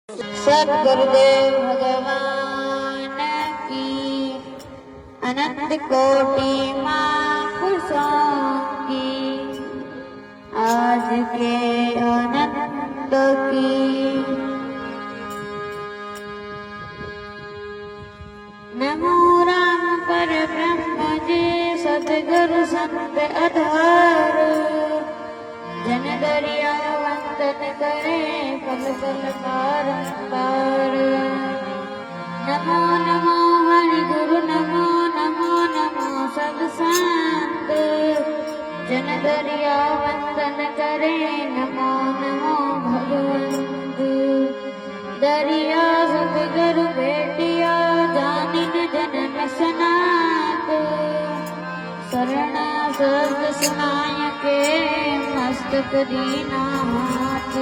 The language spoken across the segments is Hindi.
सद्गुरुदेव भगवान की अनंत कोटि महापुरुषों की आज के अनंत की। नमो राम पर ब्रह्म जी सद्गुरु संत आधार जन दरिया वंदन करे पल पल बारंबार। नमो नमो हरि गुरु नमो नमो नमो सब संत जन दरिया वंदन करे नमो नमो भगवंत। दरिया सब गुरु भेटिया जानिन जन्म सनात शरणा शब्द सुनाय के मस्तक दीना हाथ।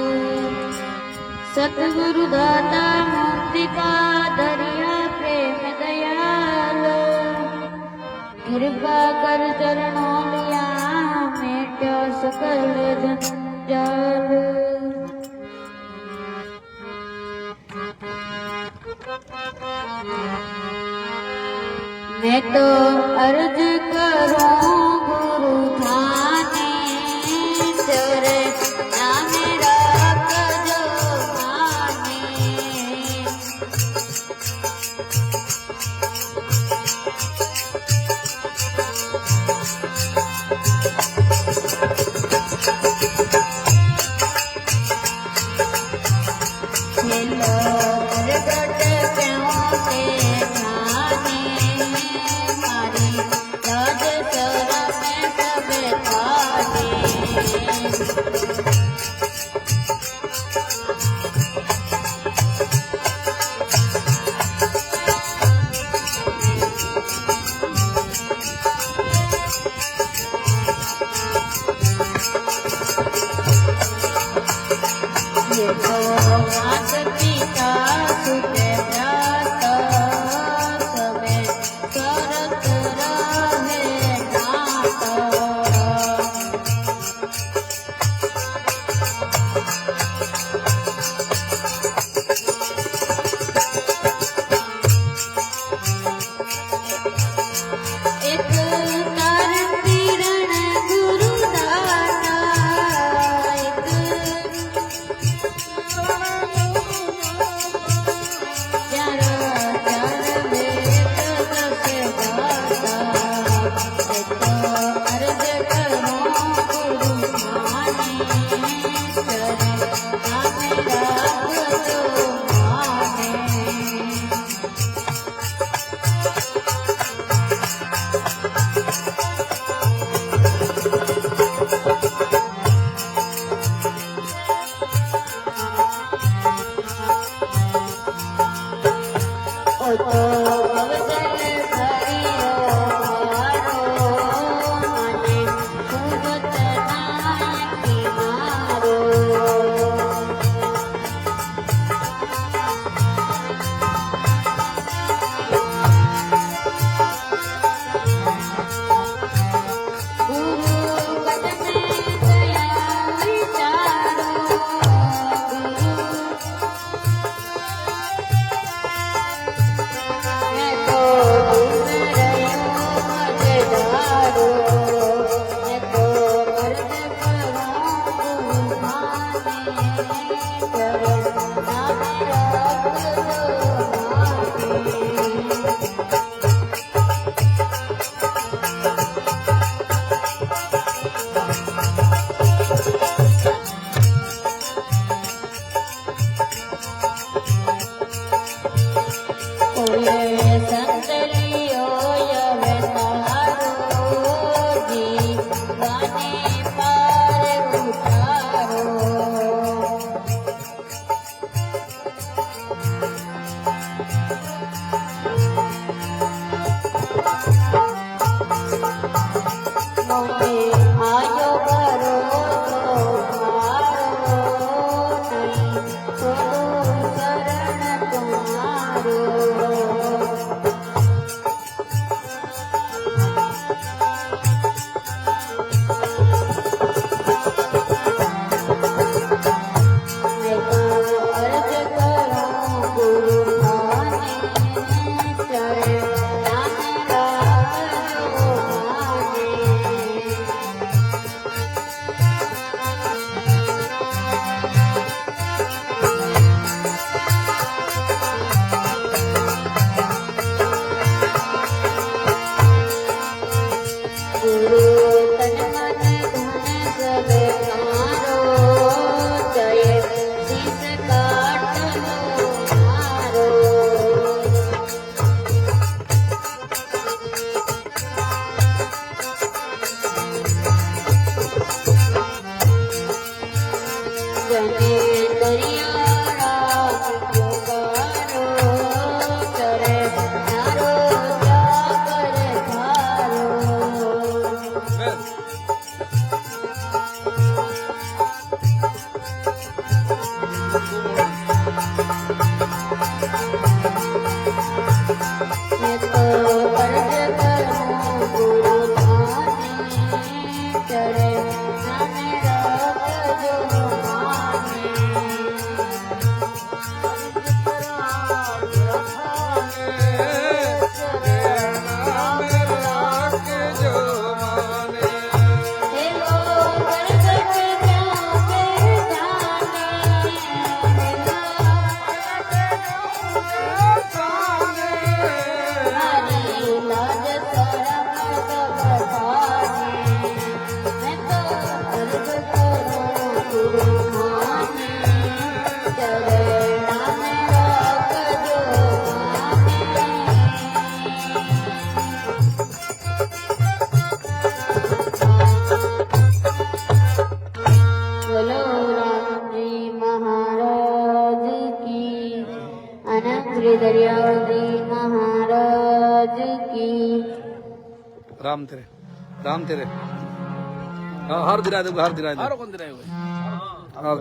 सतगुरु दाता मूर्तिका दरिया प्रेम दयाल कृपा कर चरणों लिया मेटा सकल जंजाल। मैं तो अर्ज करूं गुरु थाने तेरे नाम राख जो माने। श्री दरियावती महाराज की। राम तेरे हाँ हार दिलाए दो हार दिलाए दो हारो कौन दिलाए हुए हार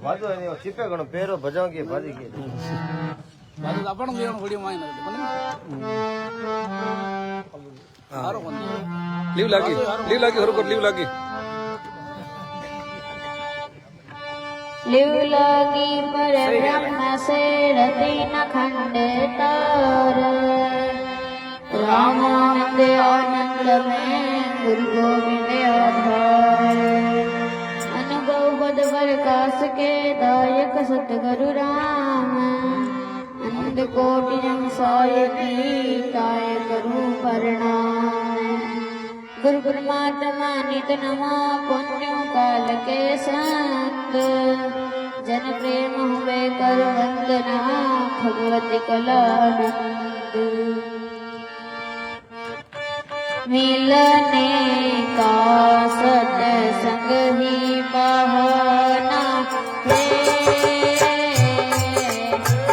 बाजू है नहीं चिपे गणो पेरो भजाओ की भाजी की बाजू अपन को यहाँ वीडियो माइन लगते बने हारो कौन दिलाए लीव लागी हर को लीव लागी लिव लागी पर ब्रह्म से रति न खंड तार। रामानंद आनंद में गुरु गोविंद आधार। अनुभव बद प्रकाश के दायक सतगुरु राम। अंध कोटि जन सायती काय करूं प्रणाम। गुरु परमात्मा नित नमा पुण्यो काल के संग। जन प्रेम हुए कर वंदना भगवती कलानंद। मिलने का सत्संग ही बहाना है।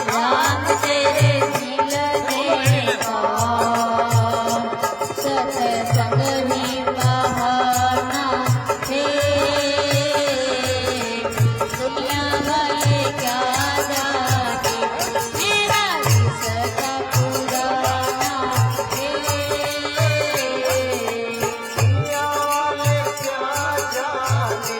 राम तेरे मिलने का सत्संग ही बहाना है। दुनिया वाले क्या जाने मेरा सच्चा पुराना है। दुनिया वाले क्या जाने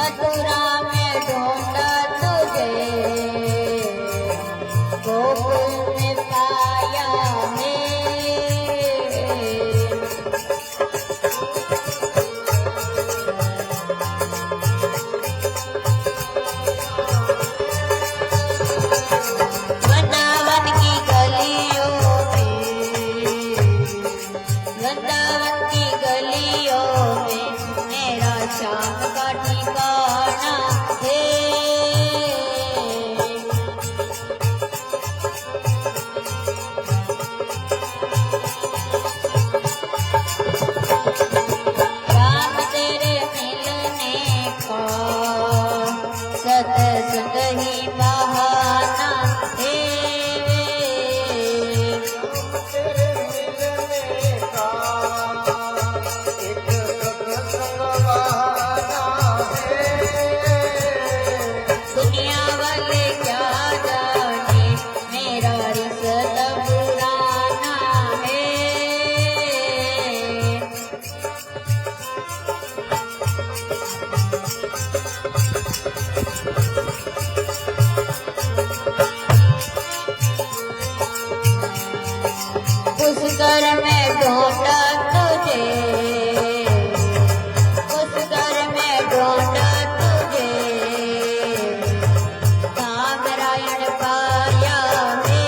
मथुरा में ढूंढा तुझे, गोकुल में पाया है। वृंदावन की गलियों में मेरा श्याम का ठिकाना है। राम तेरे मिलने का सत्संग ही बहाना है। तेरे मिलने का एक सत्संग बहाना है। दुनिया वाले क्या जाने मेरा रिश्ता पुराना है। उस घर में ढूंढा तुझे, उस घर में ढूंढा तुझे, नारायण पाया है।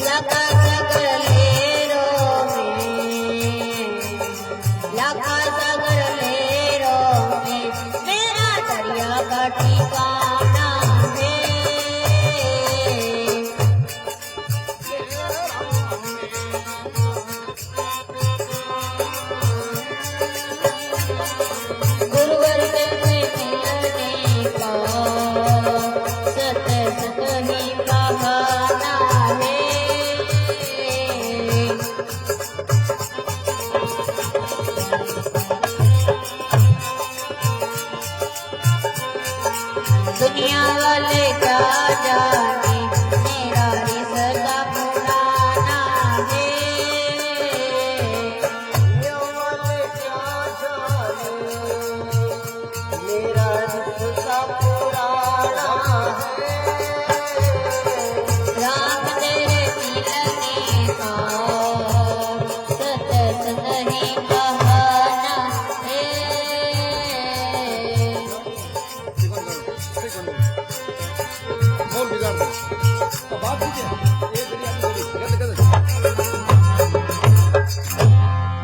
लखा सागर लेरों में, लखा सागर लेरों में मेरा दरिया का ठिकाना है। गुरुवर से मिलने का सत्संग ही बहाना है। दुनिया वाले क्या जाने मेरा रिश्ता पुराना है। दुनिया वाले क्या जाने मेरा रिश्ता पुराना है। राम तेरे मिलने का सत्संग ही बहाना है। बोल बिगाड़ दो। अब बात कीजिए। एक घड़ी आपकी घड़ी। कहते कहते।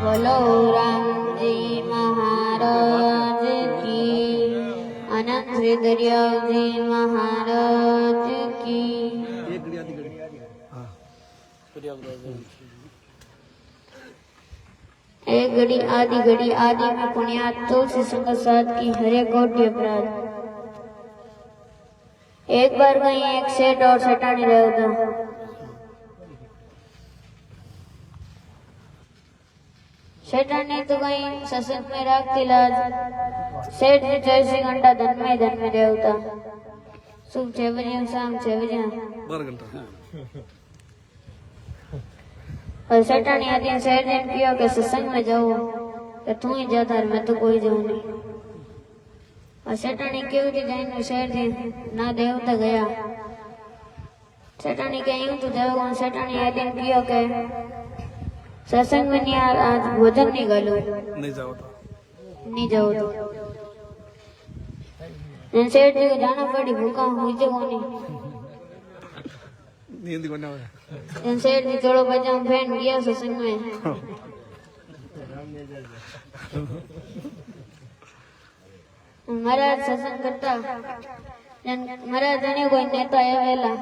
बोलो राम जी महाराज की, अनंत हृदय जी महाराज की। एक घड़ी आधी घड़ी। हाँ। एक घड़ी आधी घड़ी आदि में पुण्यात तुलसी संग साथ की हरे कोटि अपराध। एक बार कहीं एक सेठ और सेठानी रहे था। सेठानी तो कहीं सत्संग में रखती लाज। सेठ ने 24 घंटा धन में रहे था। सुबह 6 बजे शाम 6 बजे 12 घंटा। और सेठानी आदि सेठ ने किया कि सत्संग में जाओ, कि तू ही जाता है, मैं तो कोई जाऊं नहीं। और सेठानी क्यों थी जाइन सेठ थी ना देवता गया। सेठानी के यूं तो देवगुण सेठानी आदि किया कि सत्संग में नहीं आज भोजन नहीं गालो, नहीं जाओ तो। नहीं जाओ तो। सेठ जी को जाना पड़ी, भूखा हुई जो नहीं। नींद को ना होया। सेठ जी चलो बजाऊं फैन गया सत्संग में। महाराज सत्संग करता महाराज जाने कोई नेता है वेला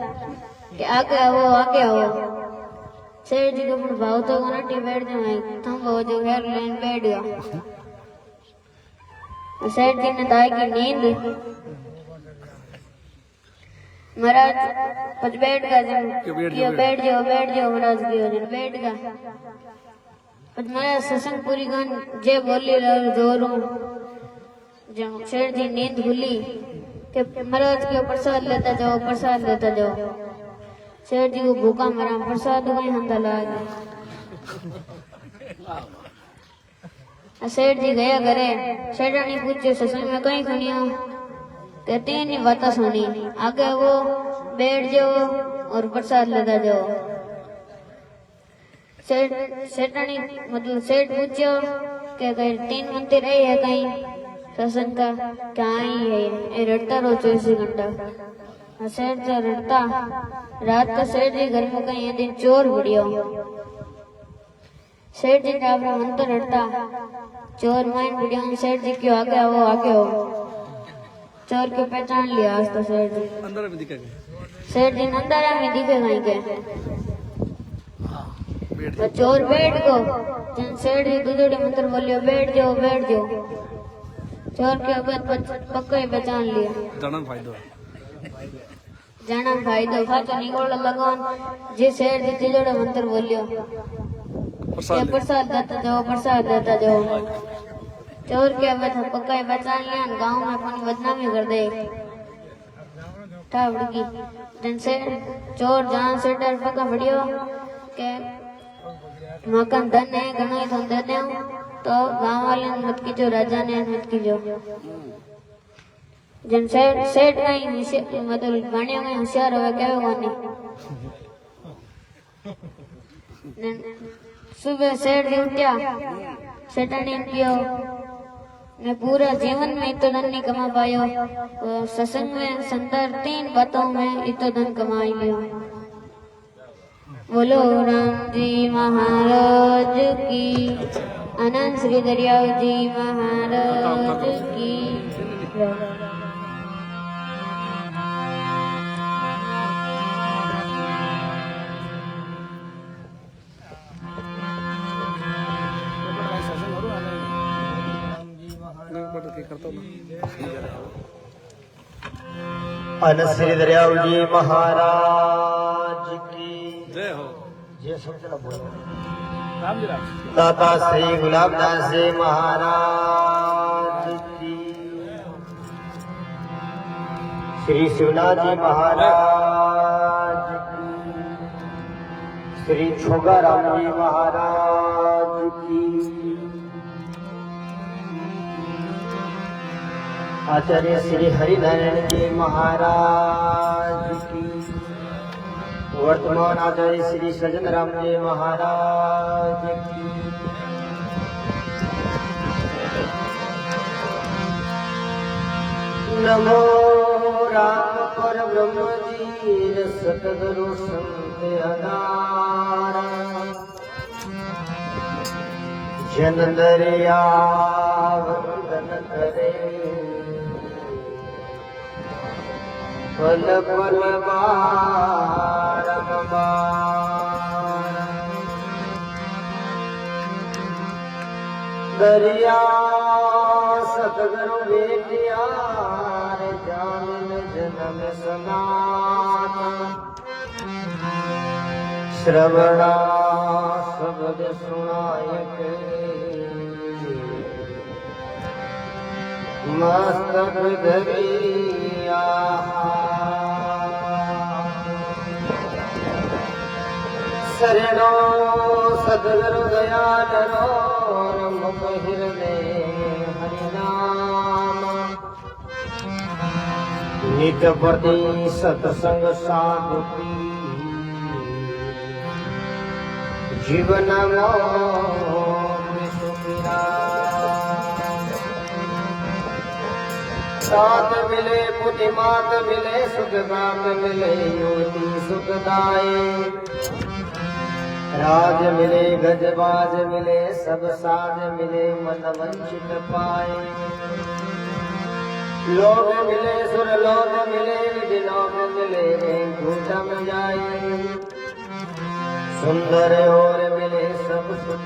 कि आगे आओ। सेठ जी को पण भाव तो नटी बैठ जाए, थम हो जो घर लेन बैठ गया। सेठ जी ने दाई की नींद। महाराज पच बैठ गया, बैठ जाओ महाराज की हो बैठ गया। पच महाराज सत्संग पूरी गान जे बोली जोरू सेठ जी नींद खुली। कि महाराज के प्रसाद लेता जाओ, प्रसाद लेता जाओ। सेठ जी को भूखा मरा, प्रसाद कहीं हंधा ला गया। सेठ जी गया घरे, सेठानी पूछे ससुर में कहीं सुनियो, कहते हैं नहीं बात सुनी, आगे वो बैठ जाओ और प्रसाद लेता जाओ। सेठानी मतलब सेठ पूछो कि कहीं 3 मंदिर है कहीं सत्संग का, क्या ही है, ये रटता रहो 24 घंटा। सेठ जो रटता, रात का सेठ जी घर में कहीं ये दिन चोर बढ़िया, सेठ जी का अपना मंत्र रटता, चोर माइन बढ़िया, सेठ जी क्यों आगे आओ, आगे आओ। चोर की पहचान लिया आज तो सेठ जी, अंदर में दिखेगा, सेठ जी अंदर में दिखेगा ही के बैठ चोर बैठ गो, जन सेठ जी दूसरे मंत्र बोलियो बैठ जाओ, बैठ जाओ। चोर के बाद पक्का ही पहचान लिया, जाना फायदो जाना फायदो फाचो निकोल लगन जी सेठ जी तीजोड़े मंत्र बोलियो ये प्रसाद देता जाओ, प्रसाद देता जाओ। चोर के बाद पक्का ही पहचान लिया, गांव में अपनी बदनामी कर दे ठावड़ की। जन से चोर जहां से डर पक्का बढ़ियो के मकान धन है घणो ही धन दे दे तो गांव वाले मत कीजो, राजा ने मत कीजो। जन सेठ नहीं मतलब गाड़ियों में होशियार हो क्या कोनी। सुबह सेठ जी उठ्या, सेठानी पियो मैं पूरा जीवन में इतना धन नहीं कमा पायो, तो सत्संग में संतर 3 बातों में इतना धन कमाई लियो। बोलो राम जी महाराज की, आनंद श्री दरियाव जी महाराज की। आनंद श्री दरियाव जी महाराज की जय हो। जय समझना बोलो। राम जी राम। दाता श्री गुलाबदास जी महाराज की, श्री शिवनाथ जी महाराज की, श्री छोगाराम जी महाराज की, आचार्य श्री हरिनारायण जी महाराज की, वर्तमान आचार्य श्री सज्जन राम जी महाराज की, नमो राम पर ब्रह्म जी सतगुरु संत अदारा, जन दरिया वंदन करे, पल पल दरिया सतगुरु बेटिया जान जन्म सनातन, श्रवणा शब्द सुनायक मस्तक धरिया, शरणो सदगुरु दयाल रो मुख हृदय हरिनाम, नित प्रति सत्संग साधु की, जीवन साथ मिले पुतिमात मिले सुख बात मिले योति सुखदाए, राज मिले गजबाज मिले सब साज मिले मन वंचित पाए, लोग मिले सुर लोग मिले विधि लोग मिले घूटम जाए, सुंदर और मिले सब सुख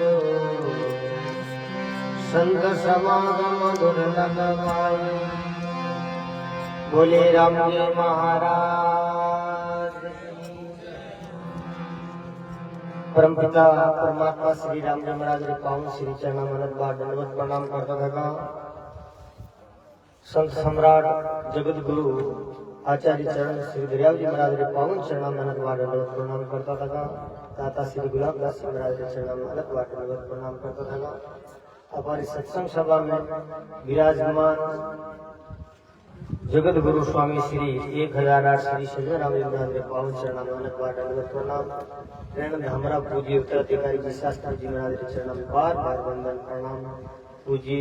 संत समागम दुर्लभ पाए। बोले राम जी महाराज, परमपिता परमात्मा श्री राम जी महाराज रे पावन श्री चरण मनत बार दंडवत प्रणाम करता था। संत सम्राट जगत गुरु आचार्य चरण श्री दरियावजी महाराज रे पावन चरण में दंडवत प्रणाम करता था। दाता श्री गुलाबदास जी महाराज के चरण में दंडवत प्रणाम करता था। हमारी सत्संग सभा में विराजमान जगत गुरु स्वामी श्री 1008 श्री सजराम जी महाराज रे पावन चरण में दंडवत प्रणाम। प्रेम में हमारा पूज्य उत्तराधिकारी जी शास्त्री जी महाराज के चरण में बार बार वंदन प्रणाम। पूज्य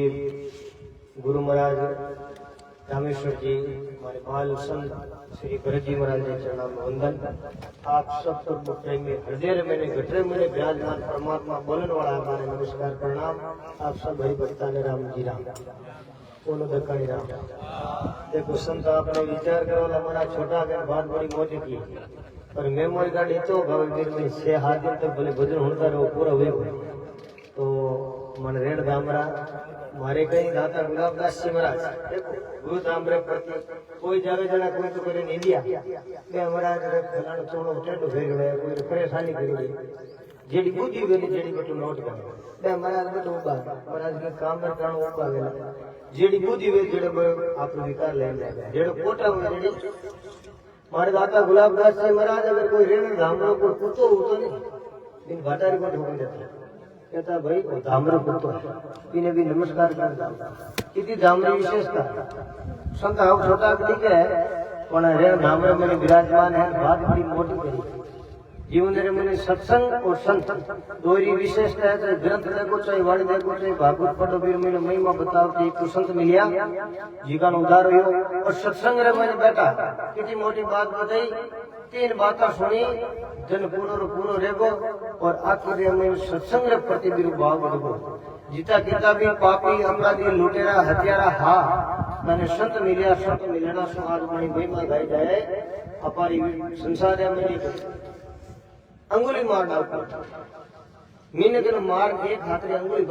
गुरु महाराज रामेश्वर जी हमारे बाल संत श्री भरत जी महाराज के चरणों में वंदन। आप सब पर प्रेमी हृदय में गठरे में विराजमान परमात्मा बोलने वाला हमारे नमस्कार प्रणाम। आप सब हरि भक्ता ने राम जी राम बोलो दक्कनी राम। देखो संत आपने विचार करो हमारा छोटा अगर बात बड़ी मोटी की पर मेमोरी कार्ड इतो भगवीर में 6 हाथ दिन तक भले भजन होता रहो पूरा हुए तो मन रेण दामरा मारे कहीं दाता गुलाबदास जी महाराज देखो गुरु तांबरे प्रति कोई जावे जना कोई तो करे नहीं दिया के महाराज रे फलाणो चोणो टेडो भेग गया कोई परेशानी करी गई जेडी बुद्धि वेली जेडी बटू नोट कर बे महाराज बटू उबा महाराज के काम में करणो उबा गेला जेडी बुद्धि वे जेडे आपनो विकार ले जेडो कोटा हो जेडी मारे दाता गुलाबदास जी महाराज अगर कोई रेण धामरो को कुतो उतो नहीं इन भाटारी को ठोक देता कहता भाई धामरो कुतो इन्हें भी नमस्कार करता इतनी धामरी विशेषता संत आओ छोटा ठीक है पण रे धामरे में विराजमान है बात बड़ी मोटी करी जीवन रे में सत्संग और संत दोरी विशेषता है चाहे ग्रंथ देखो चाहे वाणी देखो चाहे भागवत पढ़ो वीर में महिमा बताओ कि एक संत मिलिया जी का उद्धार हो और सत्संग रे मैंने बैठा कितनी मोटी बात बताई 3 बातें सुनी जन पूरो रेगो और आखिर में सत्संग रे प्रति भी भाव रेगो जीता किता भी पापी अपराधी लुटेरा हत्यारा हा मैंने संत मिलिया संत मिलना सो आज मणि महिमा गाई जाए अपारी संसार में अंगुली मार डालता मीने के मार एक हाथ रे अंगुली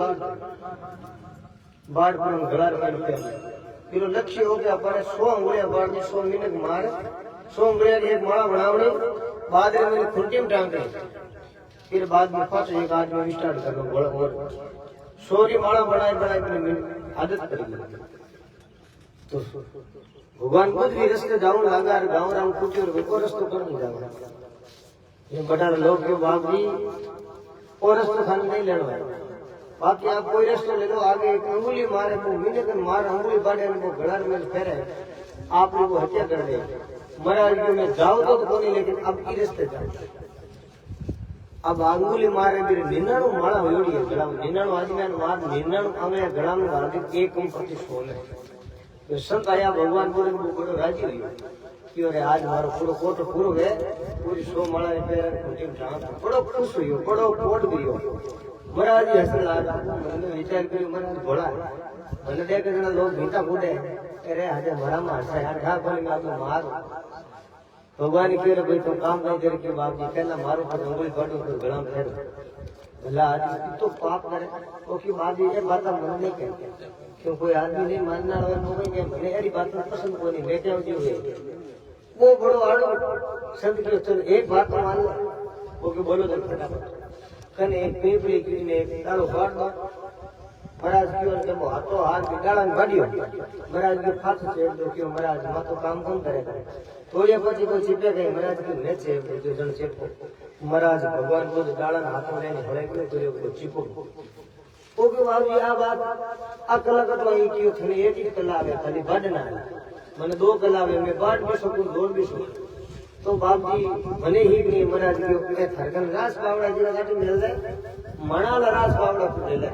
बाढ़ पर गलार में रुपया फिर लक्ष्य हो गया अपने 100 अंगुलियां बाढ़ में 100 मिनट मार 100 अंगुलियां एक माला बनावनी बाद में मेरी खुंटी में टांग गई फिर बाद में 5 एक आदमी स्टार्ट कर लो और 100 की माला बनाए मैंने आदत कर ली तो भगवान खुद भी रास्ते जाऊं लगा गाँव राम कुछ और रास्ते कर नहीं जाऊंगा ये बड़ा लोग के बाप जी और रास्ते खाने नहीं लेना बाकी आप कोई रास्ते ले लो आगे एक अंगुली मारे वो मिले कर मार अंगुली बाढ़े वो गड़ार में फेरे आप लोग हत्या कर दे महाराज जी में जाओ तो कोई लेकिन अब की रास्ते जाओ अब अंगुली मारे मेरे 99 माला होड़ी है गड़ा 99 आदमी मार 99 हमें गड़ा में मार एक कम प्रति सोने तो संत आया भगवान बोले वो बड़ो राजी हुई कि अरे आज मारो पूरो कोट पूरो है पूरी 100 माला रे पैर खुटी में बड़ो खुश हुई बड़ो कोट भी हो महाराज जी हंसने लगा मैंने विचार किया महाराज भोला मैंने देखे जना लोग भीता कूदे अरे आज मारा मार से यार ढा बोले मैं तो मार भगवान के रे भाई तुम काम नहीं करे के बाप जी कहना मारो पर अंगुली काटो तो गला में फेर भला आज तो पाप करे ओ की बात ये बात मन नहीं कहते क्यों कोई आदमी नहीं मानना और लोग के मैंने यारी बात पसंद को नहीं लेते हो जी वो बड़ो आड़ो संत के चल एक बात मान लो वो के बोलो तो फटाफट कने एक पेपरी की ने तारो बाड़ दो महाराज की और के हाथों हाथ डाला में बाड़ियो महाराज के फाथ छेड़ दो क्यों महाराज मा तो काम कौन करेगा थोड़ी પછી કોઈ ચીપે ગઈ महाराज के ने छे जो जन चेपो महाराज भगवान को डाला हाथों लेने हड़े को तो चीपो ओ के बाबू आ बात अकल कटवा की थने एक ही कला है खाली बढ़ना मैंने 2 कला में बाढ़ भी सकूं दौड़ भी सकूं तो बाप जी मने ही नहीं महाराज के ऊपर थरकन रास पावड़ा जी गाटी मिल जाए मणाला रास पावड़ा ले ले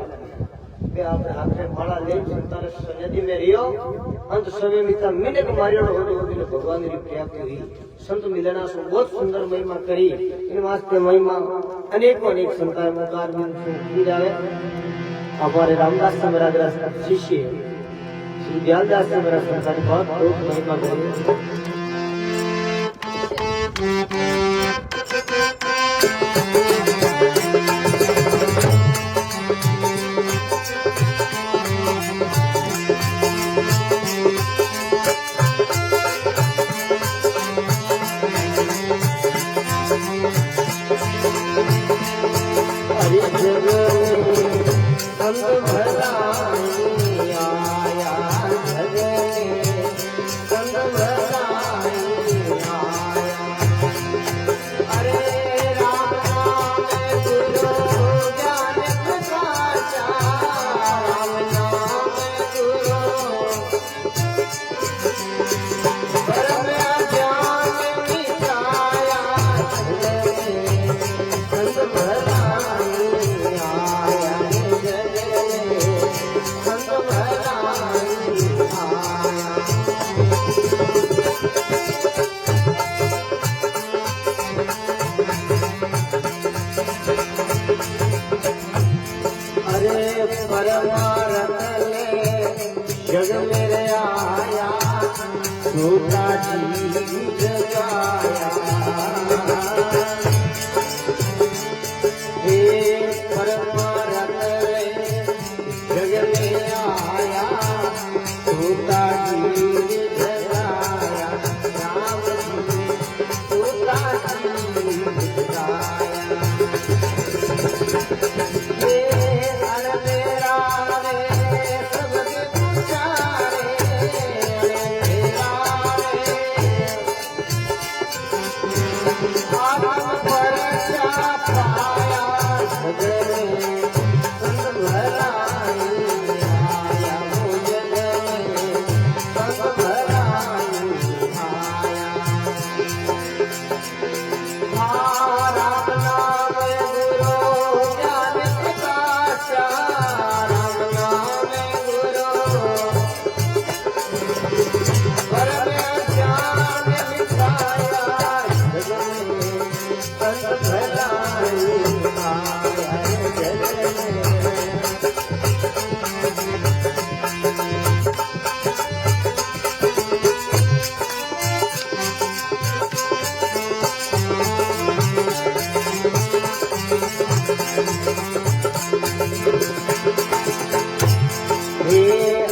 के आपने आखिर माला ले संतान नदी में रियो अंत समय में मिनट मारियो हो दिन भगवान की प्राप्ति हुई संत मिलना से बहुत सुंदर महिमा करी इन वास्ते महिमा अनेक संतान में कार में की जावे हमारे रामदास जी महाराज का शिष्य श्री दयालदास जी महाराज संसार बहुत महिमा करी संत भला आया भजन संत भलाई आया जग में संत भलाई आया। अरे परमारथ ले जग मेरे आया छोटा जी जगाया। हे परमारथ ले जग में आया छोटा जी जगाया। राम जी छोटा जी जगाया।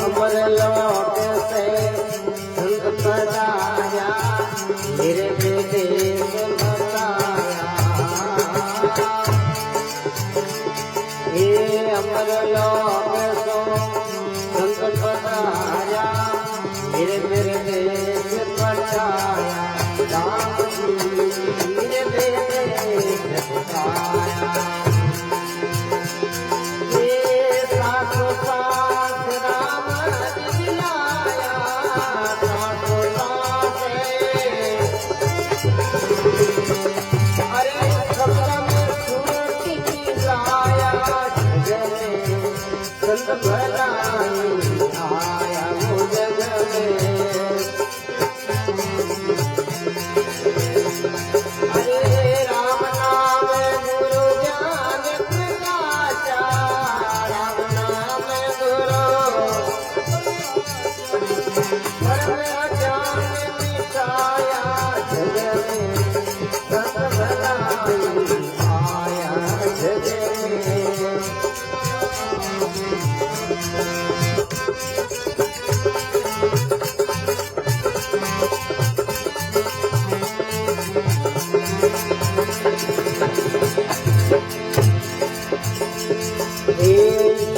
अमर लोक से संत पधाया मेरे देश बताया। ये अमर लोक सो संत पधाया मेरे देश बताया। राम जी मेरे देश बताया। संत भलाई आया वो जग में। अरे राम नाम गुरु ज्ञान प्रकाशा। राम नाम गुरु परम ज्ञान मिटाया जग में। संत भलाई आया जग में।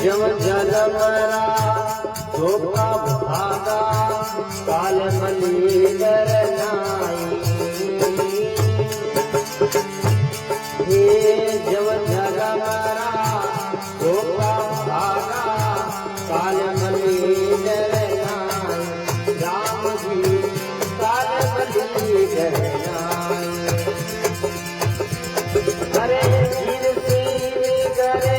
जम जल मरा धोखा भागा काल मलीगर नाई। जम जल मरा धोखा भागा काल मलीगर नाई। राम जी काल मलीगर नाई। अरे गिर सी करे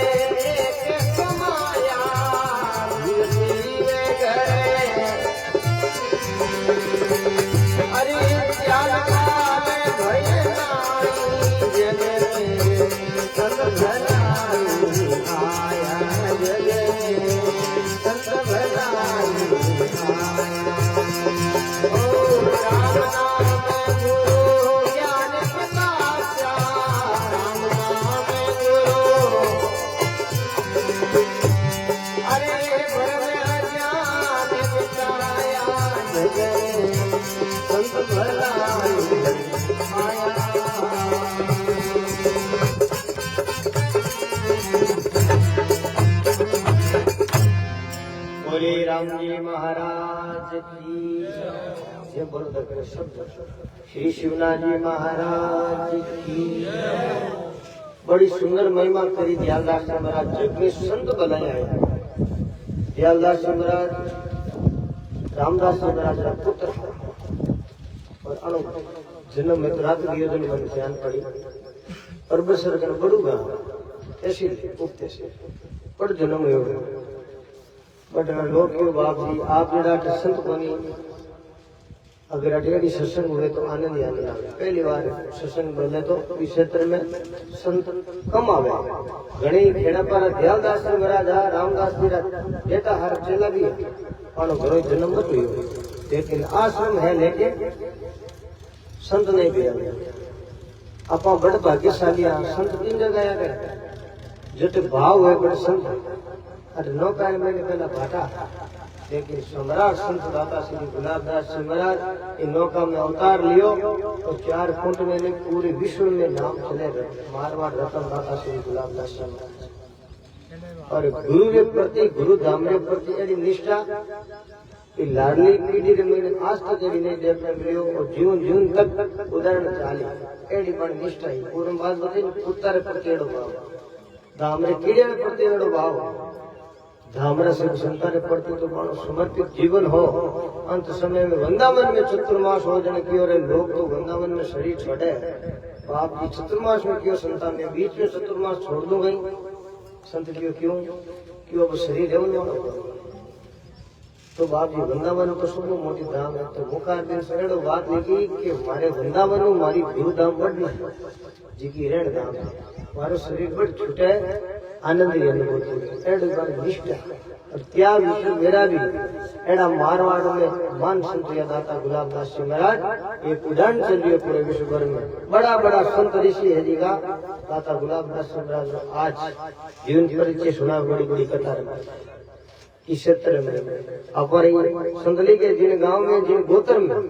बोले राम जी महाराज की जय। बोलो दरबार शब्द श्री शिवनाथ जी महाराज की। बड़ी सुंदर महिमा करी दयालदास जी महाराज जग में संत बनाया है। दयालदास जी महाराज रामदास जी महाराज का पुत्र और जन्म में तो रात दियो जन्म में ध्यान पड़ी और बसर कर बड़ूगा ऐसी उगते से पढ़ जन्म हो बट लोग क्यों बाप जी आप जरा संत बनी अगर अटेड़ी सत्संग हुए तो आनंद ही आनंद आवे पहली बार सत्संग बोले तो इस क्षेत्र में संत कम आवे घणी खेड़ा पर दयालदास जी महाराज रामदास जी बेटा हर चेला भी और घरों जन्म मत हुई लेकिन आश्रम है लेके संत नहीं पिया अपा बड़ भाग्यशाली संत तीन जगह गए जट भाव है बड़ संत अरे नौका मैंने पहला भाटा लेकिन सम्राट संत दाता श्री गुलाबदास जी महाराज इन नौका में अवतार लियो तो 4 फुट में पूरे विश्व में नाम चले गए मारवाड़ रतन दाता श्री गुलाबदास जी महाराज और गुरु के प्रति गुरु धाम के प्रति एडी निष्ठा कि लाडली पीढ़ी रे मैंने आज तक एडी नहीं देखने मिलियो और जीवन जीवन तक उदाहरण चाली एडी बड़ निष्ठा ही पूर्ण बात बताई उत्तर प्रति एडो भाव धाम रे कीड़े प्रति एडो भाव धामरा से संतान पड़ती तो मानो समर्पित जीवन हो अंत समय में वृंदावन में चतुर्मास हो जाने की और लोग तो वृंदावन में शरीर छोड़े बाप जी चतुर्मास में क्यों संतान ने बीच में चतुर्मास छोड़ दो गई संत क्यों अब शरीर है तो बाप जी वृंदावन तो सब मोटी धाम है तो मुखार दिन सरेड़ो बात लिखी कि हमारे वृंदावन मारी गुरु धाम बढ़ जी की ऋण धाम है मारो शरीर बड़ छूटे आनंद ही अनुभूति एड निष्ठा और त्याग मेरा भी एड़ा मारवाड़ में मान संत दाता गुलाबदास जी महाराज एक उदाहरण चल रही है पूरे विश्व भर में बड़ा बड़ा संत ऋषि है जी का दाता गुलाबदास जी महाराज आज जीवन परिचय सुना बड़ी बड़ी कथा इस क्षेत्र में अपने संतली के जिन गांव में जिन गोत्र में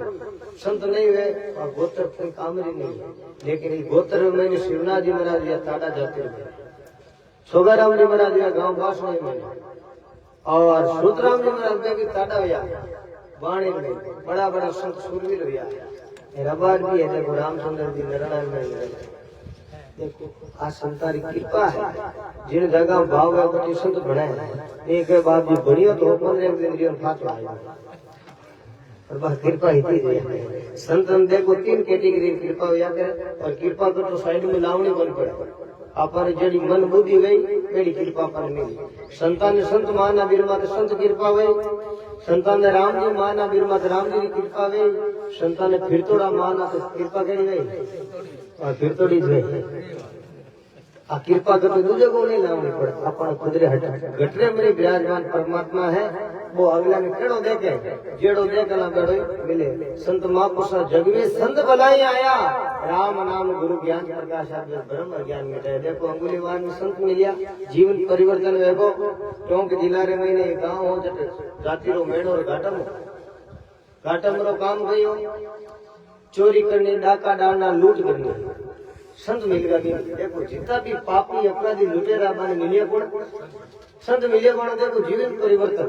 संत नहीं हुए और गोत्र कोई काम ही नहीं है लेकिन गोत्र में शिवनाथ जी महाराज या ताड़ा जाते रहे सोगाराम जी महाराज का गांव पास में और सूतराम जी महाराज का भी ताड़ा हुआ बाणी में बड़ा बड़ा संत सूरवीर हुआ रबार भी है देखो रामचंद्र जी नारायण में देखो आ संतारी कृपा है जिन जगह भाव है वो संत बने एक बात जी बढ़िया तो 15 दिन जीवन फाटला है और बस कृपा ही थी संत देखो 3 कैटेगरी कृपा हुआ करे और कृपा को तो साइड में लावनी बन पड़े अपन जड़ी मन बुद्धि गई पेड़ी कृपा पर मिली संतान ने संत माना बिरमा तो संत कृपा हुई संतान ने राम जी माना बिरमा तो राम जी की कृपा हुई संतान ने फिर तोड़ा माना तो कृपा करी गई और फिर तोड़ी गई आ कृपा कर तो दूसरे को नहीं लावनी पड़े अपन खुदरे हट गटरे में विराजमान परमात्मा है वो अगला ने केड़ो देखे जेड़ो देखला बेड़ो मिले संत महापुरुषा जग में संत भलाई आया राम नाम गुरु ज्ञान प्रकाश ब्रह्म ज्ञान मिटाए देखो अंगुलीवार में संत मिलिया जीवन परिवर्तन वेगो टोंक जिला रे महीने गांव हो जटे जाति रो मेड़ो और घाटम रो काम गयो चोरी करनी डाका डालना लूट करनी संत मिल गया देखो जितना भी पापी अपराधी लुटेरा माने मिलिया कौन संत मिलिया कौन देखो जीवन परिवर्तन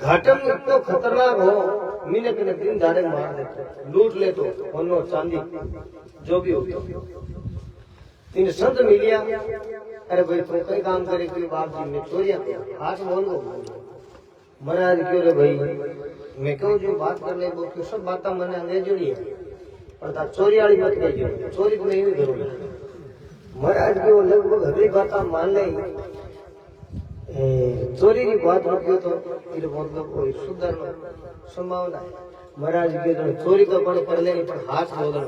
घाटम इतना खतरनाक हो मीने के दिन धारे मार देते लूट ले तो होनो चांदी जो भी हो इन संत मिलिया अरे भाई तुम कई काम करे कि बाप जी ने चोरिया हाथ बोल दो महाराज क्यों रे भाई मैं क्यों जो बात कर ले वो क्यों सब बातें मैंने अंग्रेजी है अर्थात चोरी वाली मत कहिए चोरी तो नहीं करूँ महाराज की वो लगभग हरी बात मान ले चोरी की बात रखियो तो फिर मतलब कोई सुधर संभावना है महाराज के तो चोरी तो पड़ लेनी पर हाथ बोलना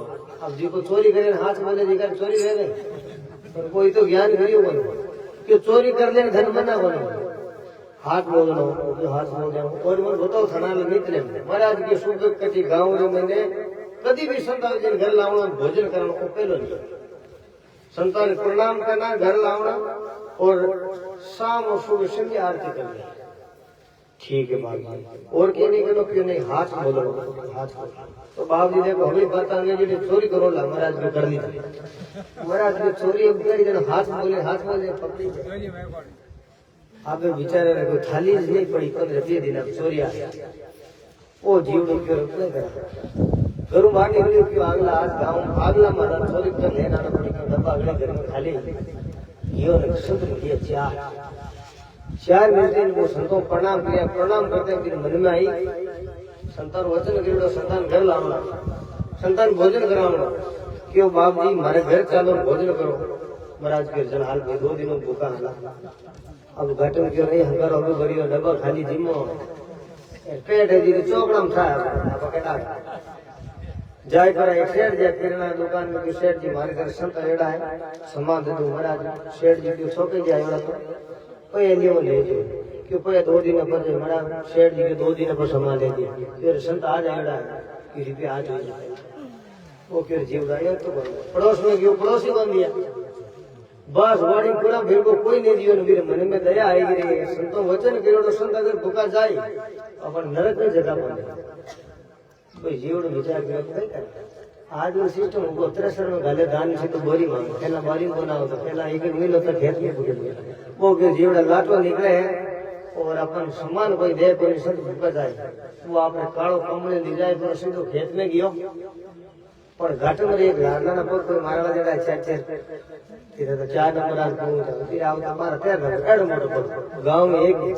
अब जी को चोरी करे हाथ बोले जी कर चोरी रह गई पर कोई तो ज्ञान करियो बनो कि चोरी कर लेने धन बना बनो हाथ बोलना हाथ बोल जाओ और मैं बताओ थाना मित्र महाराज के शुभ कटी गाँव रे मैंने कभी भी संतान के घर लावना भोजन करना को पहलो नहीं संतान प्रणाम करना घर लावना और शाम और सुबह संध्या आरती करना ठीक है बाबू और क्या नहीं करो क्यों नहीं हाथ बोलो हाथ तो बाबू जी देखो हमें बात अंग्रेजी ने चोरी करो ला महाराज ने कर ली महाराज ने चोरी अब करी जन हाथ बोले पकड़ी आप बेचारे ने कोई थाली नहीं पड़ी 15 दिन चोरी आ वो जीवड़ो क्यों रुपये करा घरू मांगे क्यों अगला आज गाँव अगला मारा चोरी कर लेना पड़ी डब्बा अगले घर में खाली यो संत किया चार मिलते वो संतों प्रणाम करते फिर मन में आई संतान वचन गिरड़ो संतान घर लावना संतान भोजन करावना क्यों बाप जी मारे घर चालो भोजन करो महाराज के जन हाल भाई 2 दिनों भूखा हला अब घटन क्यों नहीं हंगारो अभी बड़ियो डब्बा खाली जिमो पेट है जी चौकड़ा में था पकड़ा जाय पर एक शेठ जी किराना दुकान में जो शेठ जी मारे घर संत एड़ा है सामान दे दो महाराज शेठ जी जो छोके जी आयो तो ओए लियो ले जो क्यों पे 2 दिन पर जो महाराज शेठ जी के 2 दिन पर सामान ले दिया फिर संत आ जाएगा कि रुपये आ जाए वो फिर जीव रहा तो पड़ोस में गयो पड़ोसी बन दिया बस वाड़ी पूरा भीड़ को कोई नहीं दियो ने मेरे मन में दया आएगी रे संतो वचन करो तो संत अगर भूखा जाए अपन नरक में जगह बने कोई जीवड़ विचार करे तो करे आज वो सिस्टम को त्रेसर में गाले दान से तो बोरी मांगो पहला बारी बनाओ तो पहला एक मिलो तो खेत में पूछ लिया वो के जीवड़ा लाटो निकले है और अपन सम्मान कोई दे कोई संत भूखा जाए वो आपने कालो कमले ले जाए तो सीधो खेत में गयो पर घाट में एक लाडला पर कोई मारवा जड़ा चाचे इधर तो 4 नंबर आज पहुंचा फिर आओ हमारा 13 नंबर एडो मोटो पर गांव में एक ही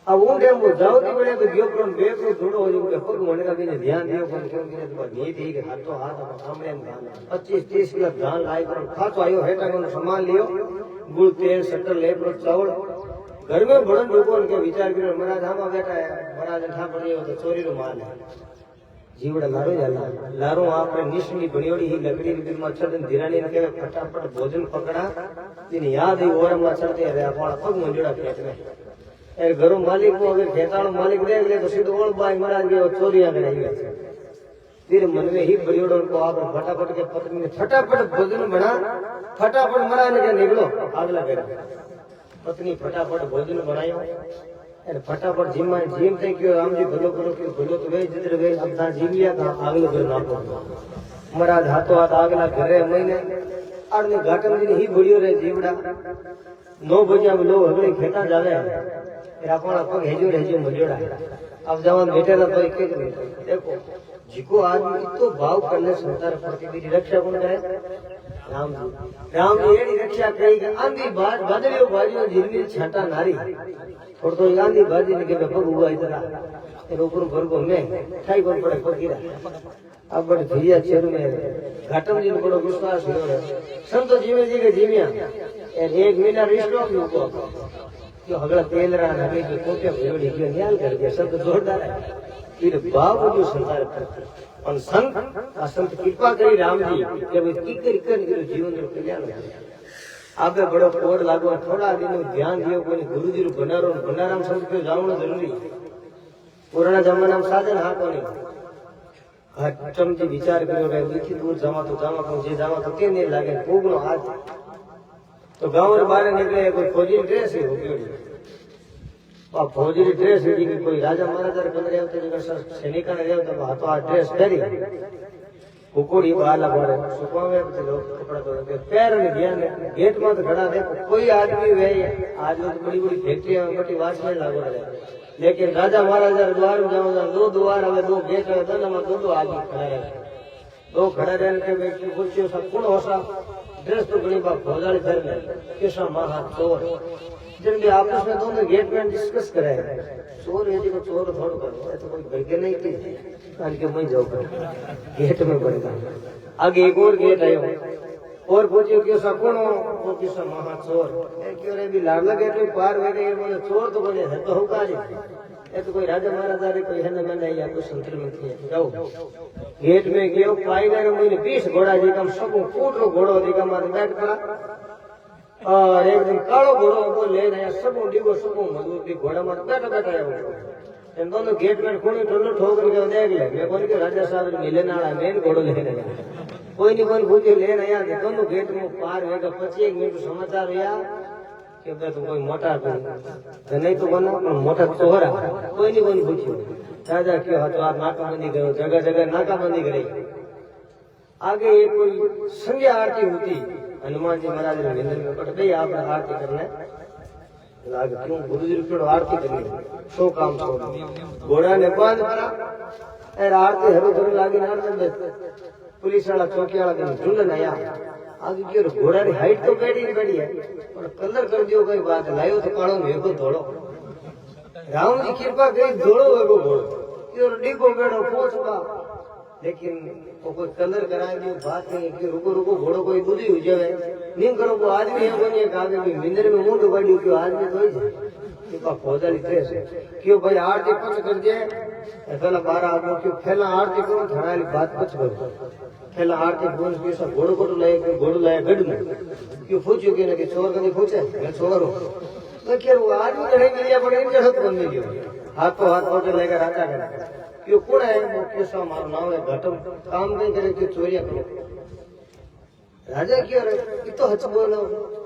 अब वो टाइम वो जाओ ती बने तो गयो पर बेक को थोड़ो हो जो पग होने का भी ध्यान दियो पर क्यों कि तो नीत ही के हाथों हाथ सामने में धान 25-30 किलो धान लाई पर खातो आयो हेटा को सामान लियो गुड़ तेल शक्कर ले पर चावल घर में बड़न लोगों के विचार करो महाराज हम बेटा है महाराज ठा पड़ी हो तो चोरी रो माल है जीवड़ा लारो जाला लारो आपने निशनी बनियोड़ी ही लकड़ी के बिरमा छदन धीरानी ने फटाफट भोजन पकड़ा दिन याद ही और में चलते रहे अपना पग मंजूड़ा खेत में ए घरो मालिक को अगर खेताड़ो मालिक देख ले तो सीधो ओळ बाई महाराज के चोरियां कराई फिर मन में ही बरियोड़ो को आप फटाफट के पत्नी ने फटाफट भोजन बना फटाफट महाराज ने निकलो आगला करा पत्नी फटाफट भोजन बनायो અને ફટાફટ જીમમાં જીમ થઈ ગયો રામજી ભલો ભલો કે ભલો તો વે જિદ્ર વે अब था जीम लिया था આગલો ઘર નાખો महाराज हाथों हाथ આગલા ઘરે મહિને આડને ઘાટમ જી ही બળ્યો રે જીવડા 9 बजे अब लोग अगले खेता जावे फिर अपना पग हेजो हेजो मजोड़ा अब जवान बैठेला तो एक देखो जिको आदमी तो भाव करने संसार प्रति मेरी रक्षा कौन करे राम जी एडी रक्षा करी के आंधी बाज बदलियो बाजियो जिरनी छाटा नारी और तो आंधी बाजी ने के पग हुआ इतना एर ऊपर भर को में खाई बन पड़े पकीरा अब बड़ भैया चेर में घाटम जी को बड़ो विश्वास हो रे संतो जीवे जी के जीविया एर 1 महीना रिस्टॉक को जो हगला तेल रा नगे के कोटे भेड़ी के न्याल कर दिया संत जोरदार है फिर भाव जो संसार करते और संत कृपा करी राम जी जब की कर जीवन रो कल्याण आपे बड़ो कोड लागो थोड़ा दिन ध्यान दियो कोई गुरुजी रो भंडाराम संत के जावणो जरूरी पुराना जमाना में साधन हा कोनी घटम जी विचार करो रे लिखी दूर जावा तो जे जावा तो के नहीं लागे कोगनो हाथ तो गांव रे बाहर निकले कोई फौजी ड्रेस हो गयो आ फौजी ड्रेस की कोई राजा महाराजा रे बंदरे होते जो सैनिक ने रेव तो हाथों हाथ ड्रेस पहरी कुकुड़ी वाला बोले सुपावे तो लोग कपड़ा तो पैर ने ध्यान गेट में तो खड़ा देखो कोई आदमी वे आज तो बड़ी बड़ी फैक्ट्रियां मोटी वाचमें लागो रहे लेकिन राजा महाराजा द्वार में जाओ 2 द्वार हमें 2 गेट है दोनों में 2 आदमी खड़ा रहे 2 खड़ा रहने के व्यक्ति कुर्सियों सब कौन होसा ड्रेस तो गरीब भोजाली कर ले कैसा महा चोर जिनके आपस में दोनों गेट में डिस्कस करे चोर यदि को चोर थोड़ करो तो कोई घर के नहीं की आज के मैं जाओ गेट में बढ़ेगा आगे एक और गेट आयो और पूछियो कि ऐसा कौन हो वो किसा महा चोर क्यों रे भी लाड़ लगे तो पार वे गए बोले चोर तो बोले है तो होगा जी ये तो कोई राजा महाराजा रे कोई है ना मैंने या तो संतर में थी जाओ गेट में गयो पाईगर में 20 घोड़ा जी कम सब फूटरो घोड़ो जी कम बैठ पड़ा और एक दिन कालो घोड़ो को ले आया सब डिगो सब मजबूत घोड़ा में बैठा बैठा आया इन दोनों गेट में कोनी टोलो ठोक के देख ले मैं बोल के राजा साहब मिले ना मेन घोड़ो लेने गया कोई नहीं कोई पूछे ले आया दोनों गेट में पार होगा 25 मिनट समाचार हुआ कि तो कोई मोटा नहीं तो बना मोटा चोरा कोई नहीं कोई पूछ्यो राजा क्यों हाथों हाथ नाकाबंदी करो जगह जगह नाकाबंदी करे आगे ये कोई संध्या आरती होती हनुमान जी महाराज ने निंदन में पट गई आप आरती करने लाग क्यों गुरु जी को आरती करनी सो काम छोड़ घोड़ा ने बांध करा और आरती हरो धरो लागी नार में पुलिस वाला चौकी वाला दिन झुंडन आया आगे क्यों घोड़ा की हाइट तो बैठी है और कलर कर दियो कोई बात लायो तो कालो मेघो धोड़ो राम जी कृपा करी धोड़ो वेगो घोड़ो क्यों डिगो बेड़ो पोछवा लेकिन वो कोई कलर कराएंगे बात नहीं कि रुको रुको घोड़ो कोई बुद्धि हो जाए नहीं करो को आदमी है कोनी एक आगे भी मिंदर में मुंह डुबाड़ी क्यों आदमी तो ही का पौधा लिखे क्यों भाई आरती पच कर दे पहला 12 आदमी क्यों पहला आरती करो धराली बात पच करो पहला आरती बोल के सब घोड़ो को लाए के घोड़ो लाए गढ़ में क्यों पूछो कि ना कि चोर कभी पूछे मैं चोर हूं तो क्या वो आदमी लड़े के लिए बड़े इनके हाथ बंद नहीं हाथ तो हाथ पकड़ लेकर आता है क्यों कौन है वो कैसा मारो नाम है घटम काम नहीं करे क्यों चोरिया करो राजा क्यों रे तो हच बोलो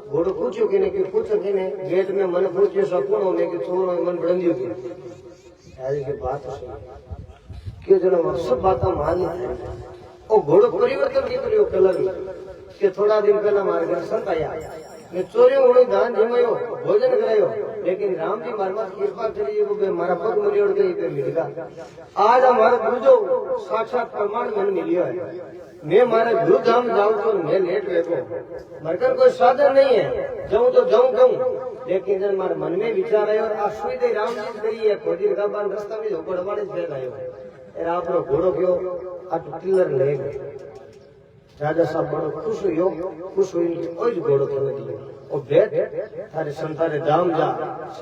घोड़ो पूछो कि नहीं क्यों पूछो कि नहीं गेट में मन पूछो सकुन हो मैं कि चोर हो मन बड़ंदियो की राजा की बात सुन क्यों जना सब बात मान ली ओ घोड़ो परिवर्तन नहीं करियो कलर में कि थोड़ा दिन पहला मारे घर संत आया मैं चोरियों उन्हें दान जमायो भोजन करायो लेकिन राम जी मारमा कृपा करिए वो मारा पग मुरियोड़ गई पे मिलेगा आज हमारा दूजो साक्षात प्रमाण मन मिलियो है मैं मारे गुरु धाम जाऊं तो मैं लेट बैठो मरकर कोई साधन नहीं है जाऊं तो जाऊं कहूं लेकिन जब मारे मन में विचार आयो और अश्विदे राम जी करिए खोजी का बान रास्ता में झोपड़वाड़े से आयो यार आपरो घोड़ो क्यों आ टिलर ले राजा साहब बड़ो खुश हुई कोई घोड़ो करने दिए और बैठ थारे संतारे धाम जा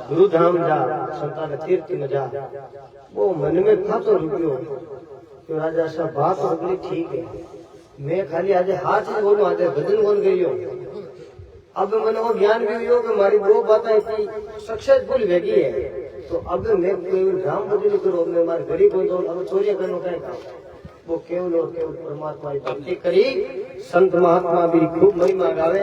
गुरु धाम जा संतारे तीर्थ में जा वो मन में था तो रुकियो तो राजा साहब बात अगली ठीक है मैं खाली आज हाथ ही बोलूं आज भजन बोल गई हो अब मैंने वो ज्ञान भी हुई कि हमारी दो बातें इतनी सक्सेसफुल भेगी है तो अब मैं केवल राम भजन करो मैं हमारे गरीब हो अब चोरिया करने का काम वो केवल और केवल परमात्मा की भक्ति करी संत महात्मा भी खूब महिमा गावे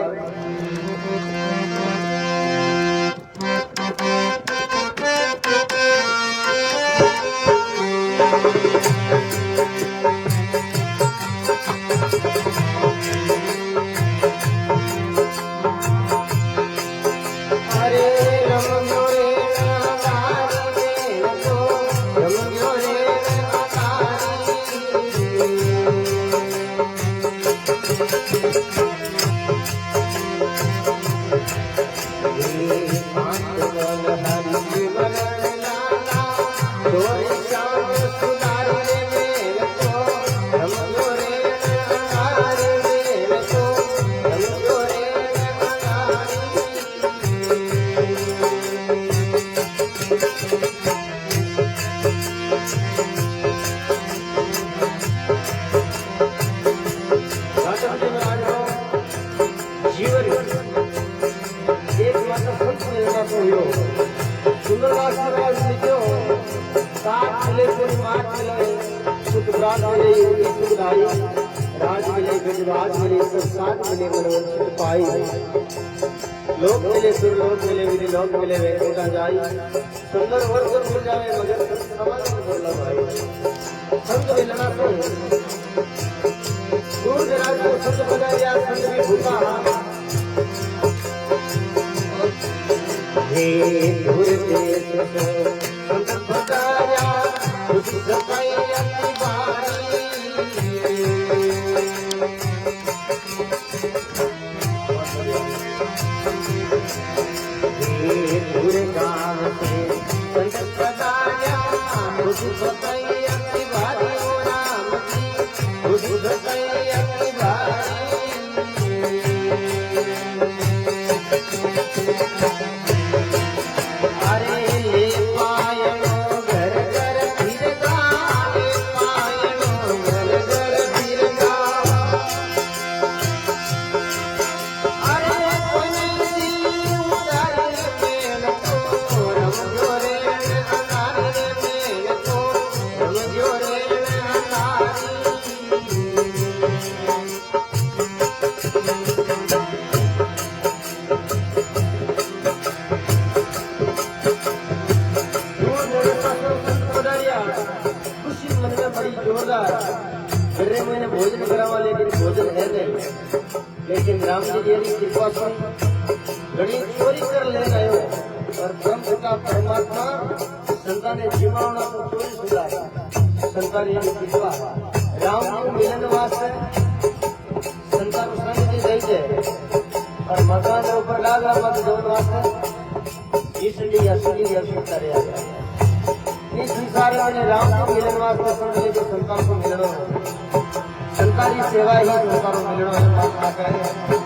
लोक मिले सुर लोक मिले विधि लोक मिले वैकुंठा जाई सुंदर वर्ग मिल जावे मगर समाज बोला भाई संत मिलना तो दूर दराज को संत बजा दिया संत भी भूखा हे दूर देश संत बजाया कुछ सताई अपनी बारी भोजन करावा लेकिन भोजन है नहीं लेकिन राम जी की कृपा से घड़ी चोरी कर ले गए और ब्रह्म पिता परमात्मा संतान ने जीवाणु को चोरी सुधारा संतान की कृपा राम को मिलन वास्ते संतान संग जी गई है और मकान के ऊपर लागा मत दोनों वास्ते इसलिए असली या सुधारे आ गया इस संसार में राम को मिलन वास्ते समझे तो संतान को मिलना है। सरकारी सेवा ही संतान को मिलना है। बात ना करें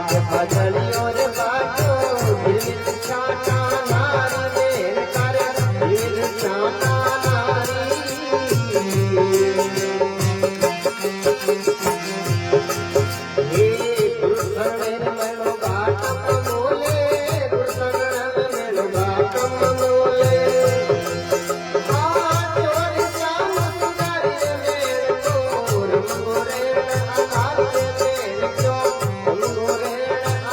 आगे बदलियो रे बाटो दिल छाटा नारी वेल कर दिल छाटा नारी हे गुरुशरण मेलो बाटम मोले गुरुशरण मेलो बाटम मोले आ चोर श्याम सुंदर मेल को रंगोरे अनार मेल को रंगोरे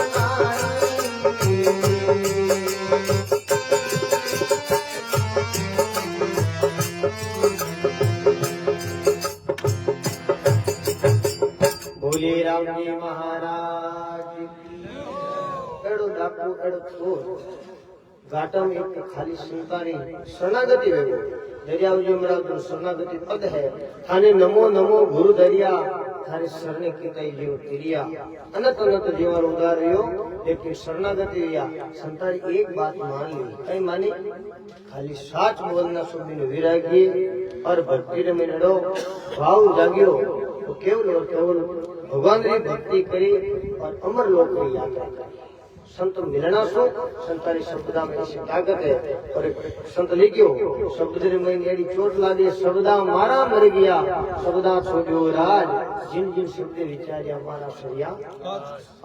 अनारी बोले राम जी महाराज एड़ो डाकू एड़ो चोर घाटम एक खाली सुनतानी शरणागति वेगो दरिया जो मेरा गुरु शरणागति पद है थाने नमो नमो गुरु दरिया थारे शरणे कीताई जीव तिरिया अनंत अनंत जीवन उदार रहो लेकिन शरणागति या संतारी एक बात मान ली कई मानी खाली साच बोलना सुधी विरागी और भक्ति रे में नड़ो भाव जागियो तो केवल और केवल भगवान री भक्ति करी और अमर लोक की यात्रा करी संत मिलना सो संतारी शब्दा में ऐसी ताकत है और एक संत लिखियो शब्द रे में एडी चोट लागे शब्दा मारा मर गया शब्दा छोड़ो राज जिन जिन शब्द विचार्या मारा सरिया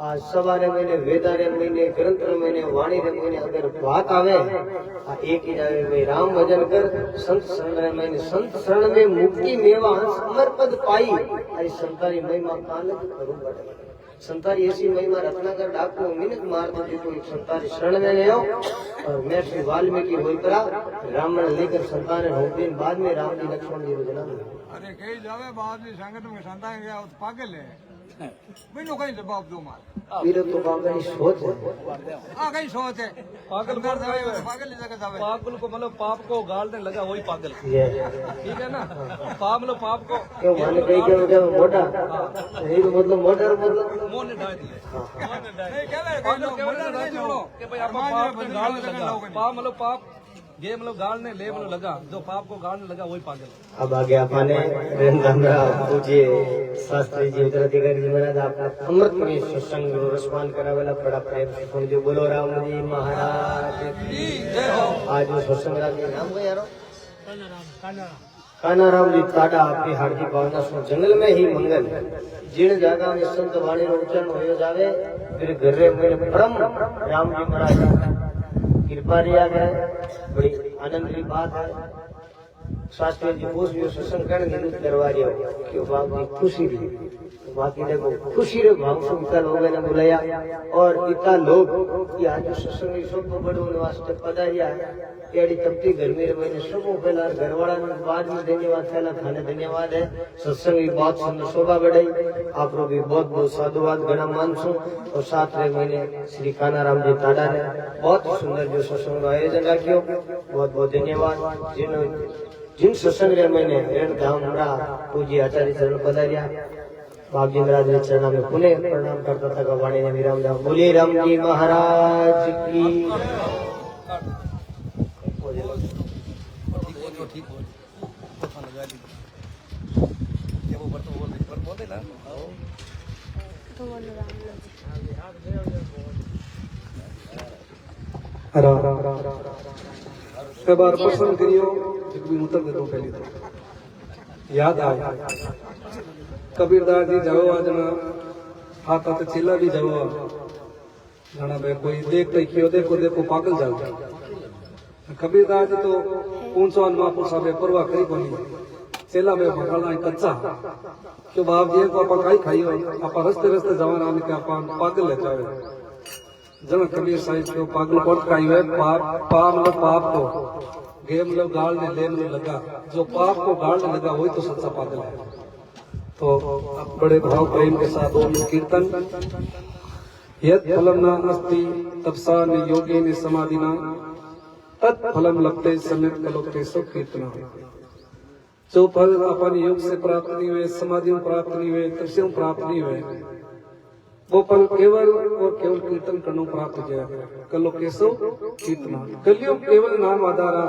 आज सवारे महीने वेदारे महीने ग्रंथ महीने वाणी रे महीने अगर बात आवे आ एक ही जावे में राम भजन कर संत शरण महीने संत शरण में मुक्ति मेवा अमर पद पाई अरे संतारी महिमा काल करूं बड़े संतारी ऐसी महिमा रत्नाकर डाकू मिनट मार दो जी को एक संतारी शरण में ले आओ और मैं श्री वाल्मीकि होई परा रावण लेकर संतान हो दिन बाद में राम जी लक्ष्मण जी को जन्म दिया। अरे कई जावे बाद में संगत में संता गया उस पागल है मैंने कहीं जवाब दो मार वीर तो बाबा की सोच है हाँ कहीं सोच है पागल कर जावे पागल जगह जावे पागल को मतलब पाप को गालने लगा वही पागल ये ठीक है ना पाप मतलब पाप को क्यों माने कहीं क्या मोटा यही तो मतलब मोटा मतलब मुंह ने डाल दिया नहीं कह रहे पागल केवल नहीं जोड़ो कि भाई आप पाप को गालने लगा पाप मतलब पाप ये मतलब गालने ले मतलब लगा जो पाप को गालने लगा वही पागल अब आगे अपने रेंद्रा पूज्य शास्त्री जी उत्तराधिकारी जी महाराज आपका अमृत में सत्संग रसपान करावेला बड़ा प्रेम से सुन जो बोलो राम जी महाराज की जय हो आज वो सत्संग राज के नाम को यारो कानाराम जी टाटा आपकी हार्दिक भावना सुन जंगल में ही मंगल जिन जगह में संत वाणी रो उच्चारण हो जावे फिर घर में परम राम जी महाराज कृपा रिया गए बड़ी आनंद की बात है शास्त्री जी पूछ जो सत्संग करने निरुद्ध करवा रहे हो क्यों बाप की खुशी थी बाकी देखो खुशी रे भाव से इतना लोगों ने बुलाया और इतना लोग कि आज सत्संग सब बड़ो वास्ते पधारिया है एडी तपती गर्मी रे मैंने सबको पहला घरवाला ने बाद में धन्यवाद पहला थाने धन्यवाद है सत्संग की बहुत सुंदर शोभा बढ़ाई आप लोग भी बहुत बहुत साधुवाद गणा मानसू और साथ में मैंने श्री कानाराम जी टाडा ने बहुत सुंदर जो सत्संग का आयोजन रखियो बहुत बहुत धन्यवाद जिन सत्संग रे मैंने रण धाम पूज्य आचार्य चरण पधारिया बाप जी महाराज ने चरणा में पुनः प्रणाम करता था वाणी ने विराम दिया बोले राम जी महाराज की ठीक हो लगा दी जब वो बोलते ना बार पसंद करियो भी उतर दे दो पहली तो याद आए कबीरदास जी जाओ आज ना हाथ हाथ चिल्ला भी जाओ जाना भाई कोई देख देखियो देखो पागल जाओ कबीरदास जी तो पूंचवान महापुर साहब परवाह करी कोनी चेला में भगवान कच्चा क्यों बाप जी को आप काई खाइयो आप रस्ते रस्ते जवान आने के आप पागल ले जावे जन कबीर साहिब को पागल कोट काई है पाप को गेम लोग गालने लेने लगा जो पाप को गालने लगा वही तो सच्चा पागल है तो बड़े भाव प्रेम के साथ ओम कीर्तन यद फलम न अस्ति तपसा न योगे न समाधिना तत्फलम लभते समित कलोके सो कीर्तना जो फल अपन योग से प्राप्त नहीं हुए समाधि में प्राप्त नहीं हुए तपस्या में प्राप्त नहीं हुए वो फल केवल और केवल कीर्तन करने प्राप्त किया कलो केसो कीर्तना कलियो केवल नाम आधारा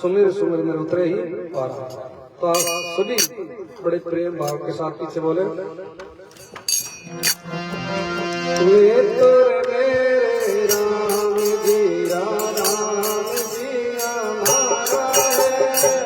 सुमिर सुमिर में उतरे ही पारा तो आप सभी बड़े प्रेम भाव के साथ पीछे बोले वे तो मेरे राम जी हमारा है।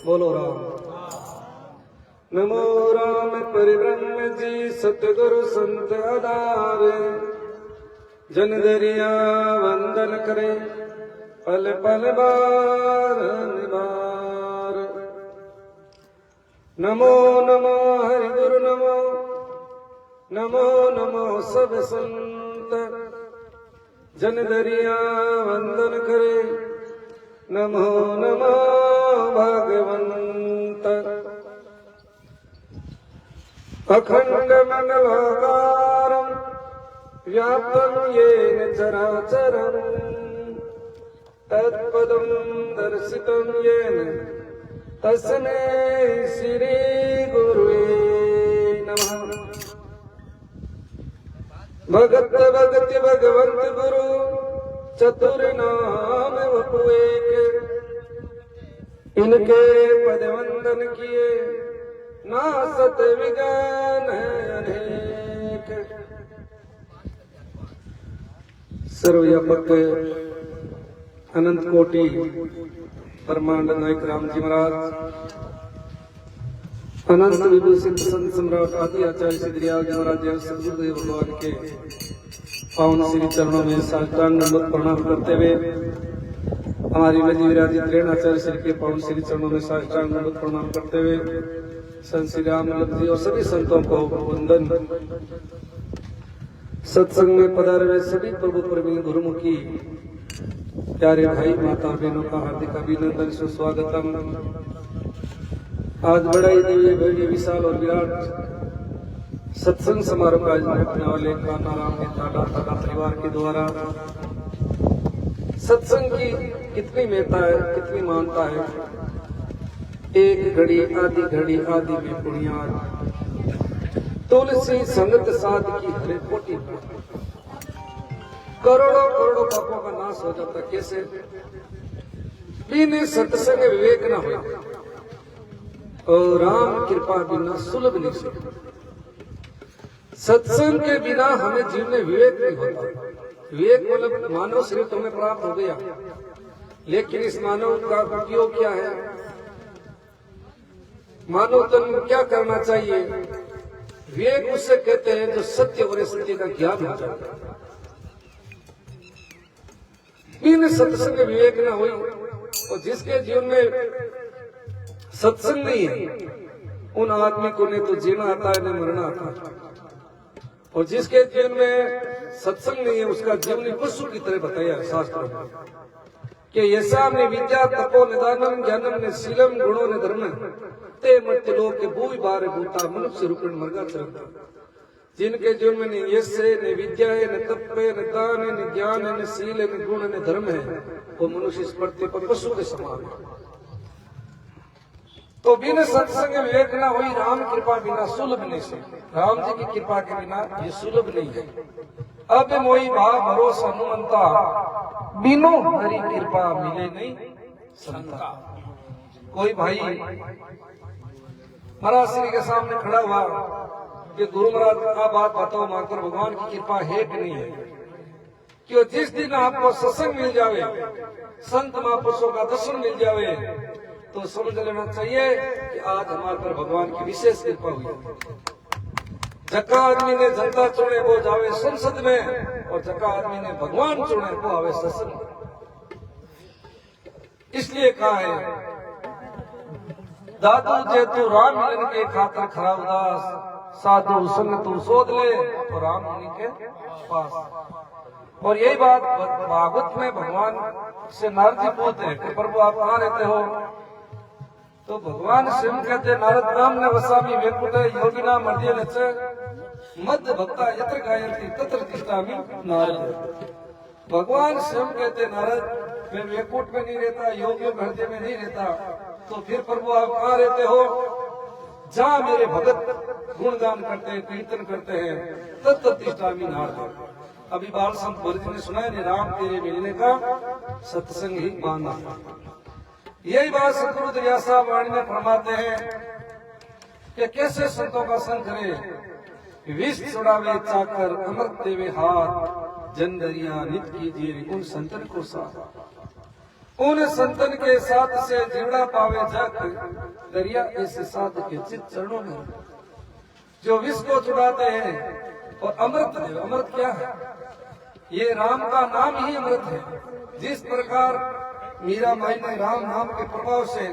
बोलो राम। नमो राम परिब्रह्म जी सतगुरु संत अदावे, जन दरिया वंदन करे पल पल बार निबार। नमो नमो हरि गुरु नमो नमो नमो सब संत, जन दरिया वंदन करे नमो नमो भगवंत। अखंड मंगलाकारं व्याप्तं येन चराचरं, तत्पदं दर्शितं येन तस्मै श्री गुरुवे नमः। भगत भगति भगवंत गुरु चतुर नाम वपु एक, इनके पद वंदन किए नासत विज्ञान अनेक। सर्वव्यापक अनंत कोटि ब्रह्मांड नायक राम जी महाराज, अनंत विभूषित संत सम्राट आदि आचार्य श्री दयाल जी महाराज सदगुरुदेव भगवान के पावन श्री चरणों में साष्टांग दंडवत प्रणाम करते हुए, हमारी नजी विराजित रेणाचार्य श्री के पावन श्री चरणों में साष्टांग दंडवत प्रणाम करते हुए संत श्री राम जी और सभी संतों को वंदन। सत्संग में पधारे हुए सभी प्रभु प्रवीण गुरुमुखी प्यारे भाई माता बहनों का हार्दिक अभिनंदन सुस्वागतम। आज बड़ा ही दिव्य भव्य विशाल और विराट सत्संग समारोह का आयोजन करने वाले कान्हाराम के टाटा परिवार के द्वारा सत्संग की कितनी महत्ता है, कितनी मानता है। एक घड़ी आदि में बुनियाद, तुलसी संगत साध की हरे कोटि। करोड़ों करोड़ों पापों का नाश हो जाता कैसे? बिन सत्संग विवेक न हो, और राम कृपा बिना सुलभ नहीं सकता। सत्संग के बिना हमें जीवन में विवेक नहीं होता। विवेक मतलब मानव शरीर तुम्हें प्राप्त हो गया, लेकिन इस मानव का उपयोग क्या है? मानव तन को क्या करना चाहिए? विवेक उससे कहते हैं जो सत्य और असत्य का ज्ञान हो जाता है। इन सत्संग विवेक न हुई और जिसके जीवन में सत्संग नहीं है उन आदमी को न तो जीना आता है न मरना आता है। और जिसके जीवन में सत्संग नहीं है उसका जीवन पशु की तरह बताया शास्त्र में कि ऐसा ने विद्या तपो निदानम ज्ञानम ने शीलम गुणों ने धर्म ते मृत्यु लोक के भूमि बारे भूता मनुष्य रूपेण मर्गा चरता। जिनके जीवन में न यश है न विद्या है न तप है न दान है न ज्ञान है न शील है न गुण है न धर्म है वो मनुष्य इस पृथ्वी पर पशु के समान है। तो बिना सत्संग विवेक न हुई राम कृपा बिना सुलभ नहीं से। राम जी की कृपा के बिना ये सुलभ नहीं है। अब मोई भाव भरोसा हनुमंता बिनो हरि कृपा मिले नहीं संता। कोई भाई महाराज श्री के सामने खड़ा हुआ कि गुरु महाराज का बात बताओ मानकर भगवान की कृपा है कि नहीं है? कि जिस दिन आपको सत्संग मिल जावे संत महापुरुषों का दर्शन मिल जावे तो समझ लेना चाहिए कि आज हमारे पर भगवान की विशेष कृपा हुई। जक्का आदमी ने जनता चुने वो जावे संसद में और जक्का आदमी ने भगवान चुने वो आवे सत्संग। इसलिए कहा है दादू जे तू राम मिलन के खातर खरा उदास साधु संग तू शोध ले तो राम मुनि के पास। और यही बात भागवत में भगवान से नारद जी पूछते हैं कि प्रभु आप कहाँ रहते हो? तो भगवान स्वयं कहते नारद नाम ने वसामी वेकुट योगिना मध्य नच मध्य भक्ता यत्र गायन्ति तत्र तिष्ठामि नारद। भगवान स्वयं कहते नारद मैं वेकुट में नहीं रहता, योगियों के हृदय में नहीं रहता, तो फिर प्रभु आप कहाँ रहते हो? जहाँ मेरे भगत गुणगान करते हैं कीर्तन करते हैं तत्र तिष्ठामि नारद। अभी बाल संत भरत ने सुना है राम तेरे मिलने का सत्संग ही माना। यही बात सतगुरु दरिया साहब वाणी में फरमाते हैं कि कैसे संतों का संग करे। विष छुड़ावे चाकर अमृत देवे हाथ जन दरिया नित कीजिए उन संतन को साथ। उन संतन के साथ से जीवड़ा पावे जग दरिया ऐसे साध के चित चरणों में जो विष को छुड़ाते हैं और अमृत देव। अमृत क्या है? ये राम का नाम ही अमृत है। जिस प्रकार मीरा माई ने राम नाम के प्रभाव से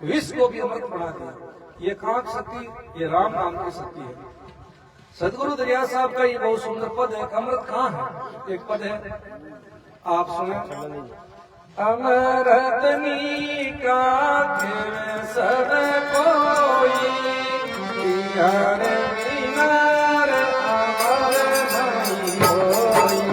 विष को भी अमृत बना दिया, ये कहाँ की शक्ति? ये राम नाम की शक्ति है। सदगुरु दरिया साहब का ये बहुत सुंदर पद है। अमृत कहाँ है? एक पद है आप सुने। अमृतनी का सब कोई यार मीनार अमर नहीं होई।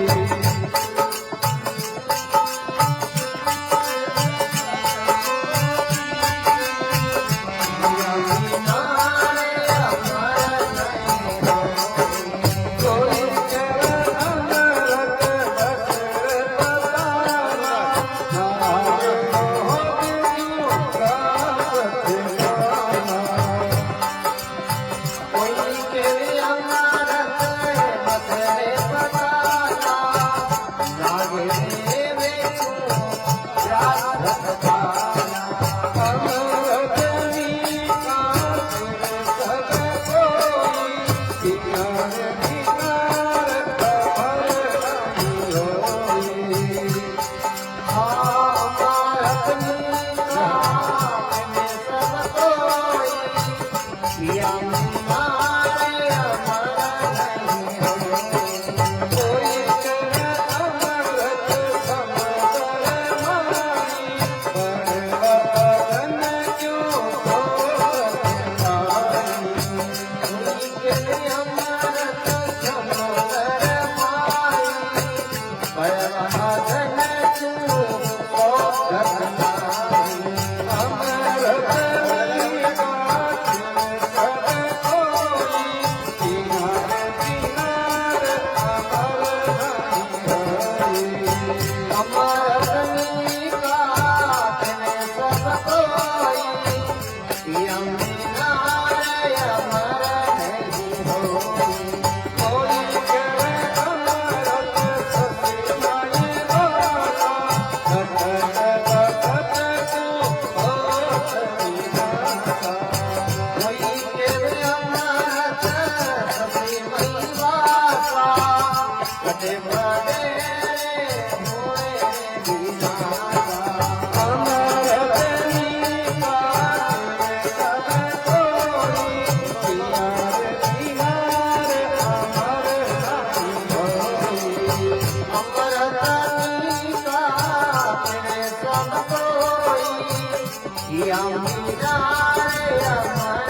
किया मीरा रे अमर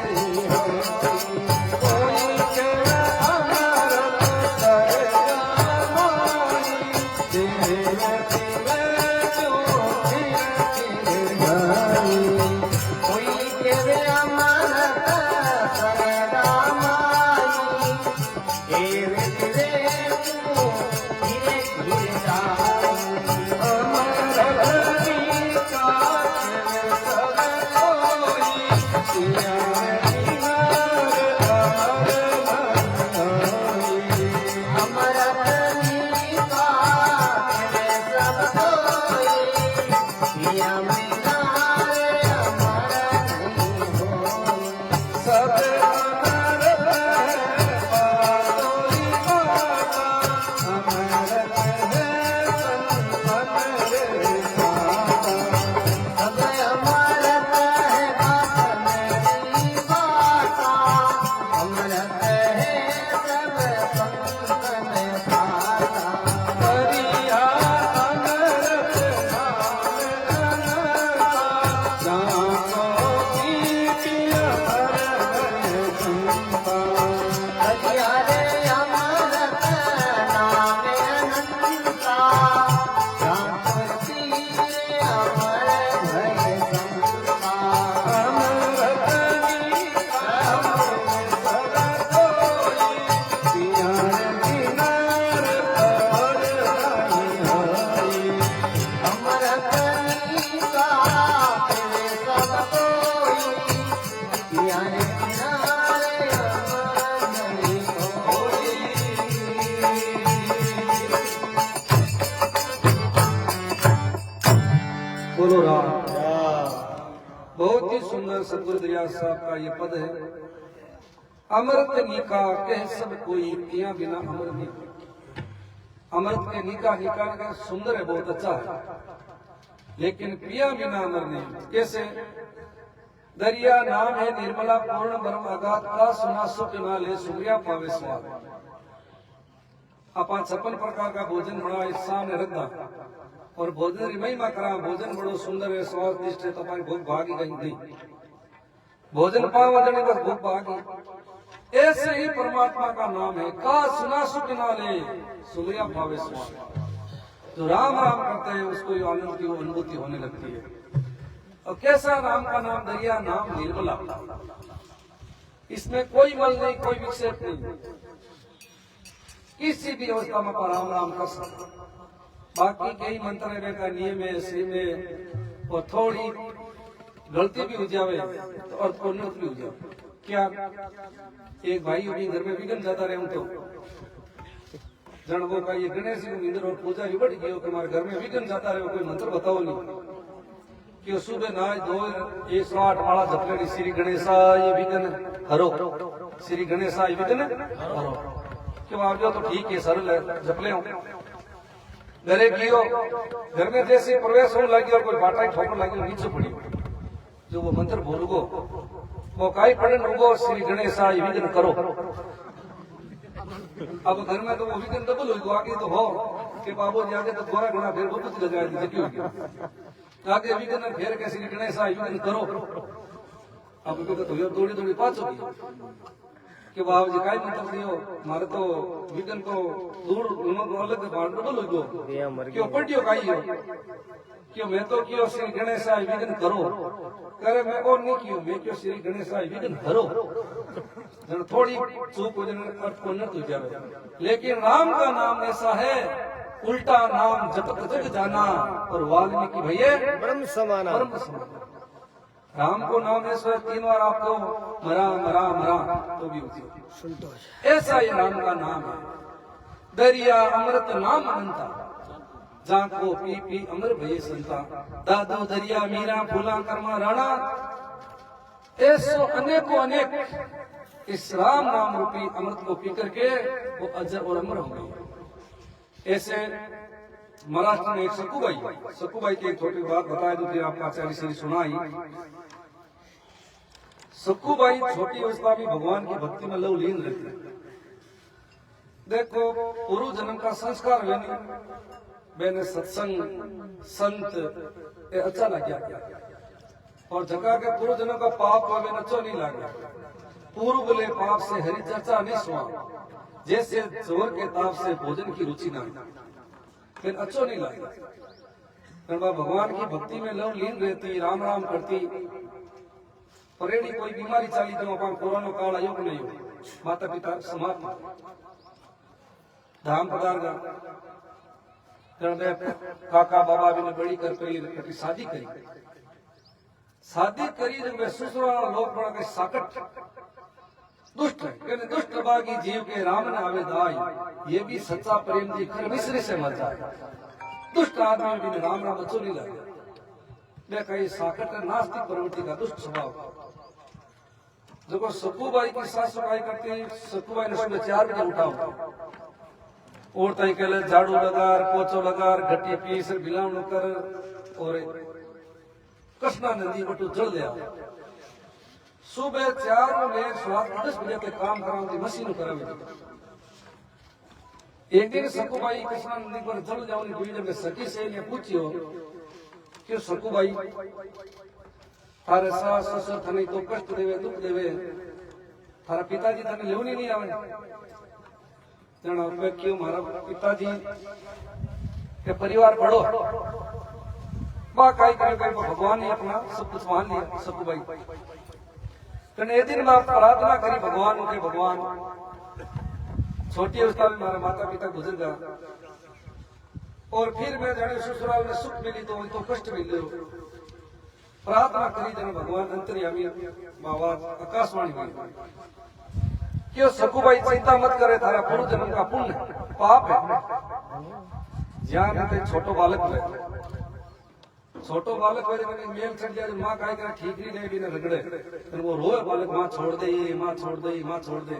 नहीं होई। कोई के अमर सरगामाई, तेरे तेरे जो तेरे भाई। कोई के अमर सरगामाई, तेरे तेरे जो धीरे धीरे जाई। अमर रवि का सब कोई, किया मीरा रे अमर नहीं होई। अमर रवि का सब कोई, किया मीरा रे अमर नहीं होई। सब अमर पातोई माता, अमर है संतन रे माता। सब अमर है बात मेरी माता, अमर है सब संतन माता। करिया अनरत नाम अनंता, जाको की पिया हर संता। करिया रे अमरत नाम अनंता, जाको की अमर भय संता। अमरत नीता सब कोई, पिया किनार पर नहीं होई। अमरत नीता सब कोई, पिया किनार अमर नहीं होई। बोलो राम। बहुत ही सुंदर सतगुरु दरिया साहब का ये पद है। अमृत निका कह सब कोई, पिया बिना अमर नहीं। अमृत के निका निकाल कर सुंदर है, बहुत अच्छा है, लेकिन पिया बिना अमर नहीं। कैसे? दरिया नाम है निर्मला पूर्ण ब्रह्म अगाध का, सुना सुख नाले सुग्रिया पावे स्वाद। अपन 56 प्रकार का भोजन बड़ा इस सामने रखा और भोजन की महिमा करा। भोजन बड़ो सुंदर है, स्वादिष्ट है, तो हमारी भूख भागी गई नहीं। भोजन पावा देने बस भूख भागी। ऐसे ही परमात्मा का नाम है, का सुना सुख नाले सुग्रिया पावे स्वाद। जो राम राम करते हैं उसको ये आनंद की अनुभूति होने लगती है। और कैसा राम का नाम? दरिया नाम निर्मला, इसमें कोई मल नहीं, कोई विक्षेप नहीं। किसी भी अवस्था में आप राम राम कर सकते। बाकी कई मंत्र का नियम है ऐसे में, और थोड़ी गलती भी हो जावे तो अर्थ उन्नत भी हो जाए। क्या एक भाई अभी घर में विघन जाता रहे, हम तो जन वो का ये गणेश जी को नींदर और पूजा भी बढ़ गई, हमारे घर में विघन जाता रहे, कोई मंत्र बताओ नहीं कि सुबह नहाए धोए 108 माला जपलेली, श्री गणेशाय विघ्न हरो, श्री गणेशाय विघ्न हरो। क्यों आप जाओ तो ठीक है, सरल है, जपले हो। घरे कियो, घर में जैसे प्रवेश होने लगी और कोई बाटा ठोकर लगी और नीचे पड़ी, जो वो मंत्र बोलूगो वो काई पढ़न रुगो, श्री गणेशाय विघ्न करो। अब घर में तो वो विघ्न डबल हो, आगे तो हो कि बाबू जी आगे तो थोड़ा घना फिर बहुत लगाया दी, क्यों आगे विघ्न फेर के श्री गणेशाय विघ्न करो। अब तो थोड़ी थोड़ी पास होगी कि बाबू जी काई मंत्र दियो, मारे तो विघ्न को दूर अलग डबल हो गयो, क्यों पढ़ियो काई हो, क्यों मैं तो क्यों श्री गणेशाय विघ्न करो, करे मैं और नहीं क्यों, मैं क्यों श्री गणेशाय विघ्न हरो। थोड़ी चूक हो जाने अर्थ को न तो जावे। लेकिन राम का नाम ऐसा है, उल्टा नाम जपत जग जाना, और वाल्मीकि भैया ब्रह्म समाना। ब्रह्म समाना। राम को नाम ऐसा 3 बार आपको मरा मरा मरा तो भी होती है। ऐसा ये राम का नाम है। दरिया अमृत नाम अनंता, जाको पी पी अमर भय संता। दादो दरिया मीरा फूला कर्मा राणा, ऐसो अनेकों अनेक इस राम नाम रूपी अमृत को पी करके वो अजर और अमर हो गए। ऐसे महाराष्ट्र में एक सकुबाई की एक छोटी बात बताया जो फिर आपका आचार्य श्री सुनाई। सकुबाई छोटी अवस्था भी भगवान की भक्ति में लवलीन रहती। देखो पूर्व जन्म का संस्कार हुए नहीं, मैंने सत्संग संत ये अच्छा लग गया, और जगह के पूर्वजनों का पाप हमें नचो नहीं लागे। पूर्व बोले पाप से हरि चर्चा नहीं सुहा, जैसे जोर के ताप से भोजन की रुचि ना, फिर अच्छो नहीं लागे। भगवान की भक्ति में लव लीन रहती, राम राम करती, परेड़ी कोई बीमारी चाली तो अपन कोरोना काल आयोग नहीं हो, माता पिता समाप्त धाम पधारगा। काका बाबा भी ने बड़ी कर करी शादी करी जब वे ससुराल लोग बड़ा के साकट दुष्ट है, कहने दुष्ट बागी जीव के राम ने आवे दाई, ये भी सच्चा प्रेम जी कर मिश्री से मर जाए। दुष्ट आदमी भी राम राम अच्छो नहीं लगे। मैं कही साकट है नास्तिक प्रवृत्ति का दुष्ट स्वभाव। देखो सकुबाई की साफ सफाई करती, सकुबाई ने सुबह 4 बजे उठाओ और तय कहले झाड़ू लगार, पोछो लगार, घटी पीस बिलावण कर और कृष्णा नदी बटू जल दिया। सुबह 4 बजे 10 बजे तक काम करावी, मशीन करावी। एक दिन सकुबाई कृष्णा नदी पर जल जावनी हुई, जब सखी से ने पूछियो कि सकुबाई थारे सास ससुर थने तो कष्ट देवे, दुख देवे, थारा पिताजी थने लेवनी नहीं आवे। जानो पे क्यों मारा पिताजी के परिवार बड़ो बा काई करे भगवान ने अपना सब कुछ मान लिया। सकुबाई कने एक दिन मैं प्रार्थना करी भगवान के, भगवान छोटी अवस्था में हमारा माता पिता गुजर गया और फिर मैं जाने ससुराल में सुख मिली तो कष्ट मिले। प्रार्थना करी जन भगवान अंतर्यामी बाबा आकाशवाणी हुई क्यों सकुबाई चिंता मत करे, थारा पूर्व जन्म का पुण्य पाप है। ज्ञान है छोटो बालक है, छोटो बालक है मेल चढ़ जाए, माँ काय करे ठीक नहीं रहे बिना रगड़े, वो रोए बालक माँ छोड़ दे, माँ छोड़ दे, माँ छोड़ दे,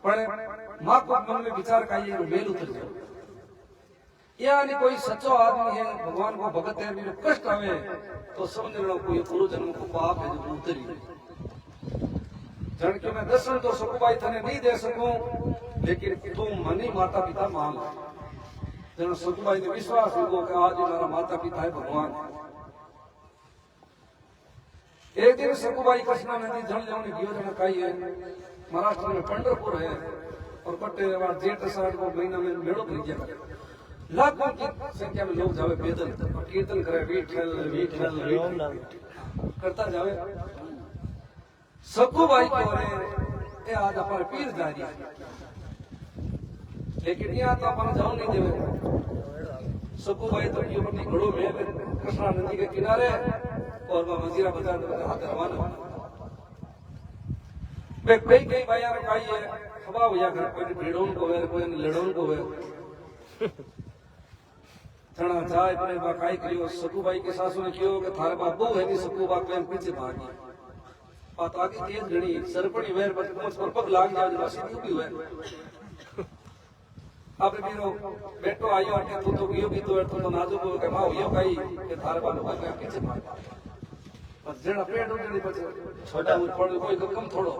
पर माँ को मन में विचार का ये मेल उतर जाए। यानी कोई सच्चो आदमी है, भगवान को भगत है, मेरे कष्ट आवे तो समझ लो कोई पूर्व जन्म को पाप है जो उतरी। जन के मैं दर्शन तो सकुबाई थने नहीं दे सकूं, लेकिन तुम मनी माता पिता मान लो। जन सकुबाई ने विश्वास हो कि आज हमारा माता पिता है भगवान। एक दिन सकुबाई कृष्णा नदी जल जाने की योजना काई है, महाराष्ट्र में पंढरपुर है और कट्टे बार जेठ अषाढ़ को महीना में मेड़ो भर गया, लाखों की संख्या में लोग जावे पैदल और कीर्तन करे, विठल विठल विठल करता जावे। सकुबाई को रे आज अपन पीर जा रही है, लेकिन यहाँ तो अपन जाओ नहीं देवे। सकुबाई तो ये अपनी घड़ों में कृष्णा नदी के किनारे और वह मजीरा बाजार में हाथ रवाना। वे कई कई भाई यार काई है हवा हो जाकर, कोई भीड़ों को है, कोई लड़ों को है। चढ़ा जाए पर बाकाई करियो। सकुबाई के सासू ने क्यों कि थारे बाबू है नहीं, सकुबा के पीछे भागी और आगे तेज घड़ी सरपड़ी वेर पर पग लाग जाए, बस भी हुए। अब मेरो बेटो आयो आके तू तो गियो भी तो नाजुक हो के मां यो काई के थारे बाबू के पीछे भागी बस जेड़ा पेट उजड़ी बचे छोटा पड़ कोई कम थोड़ो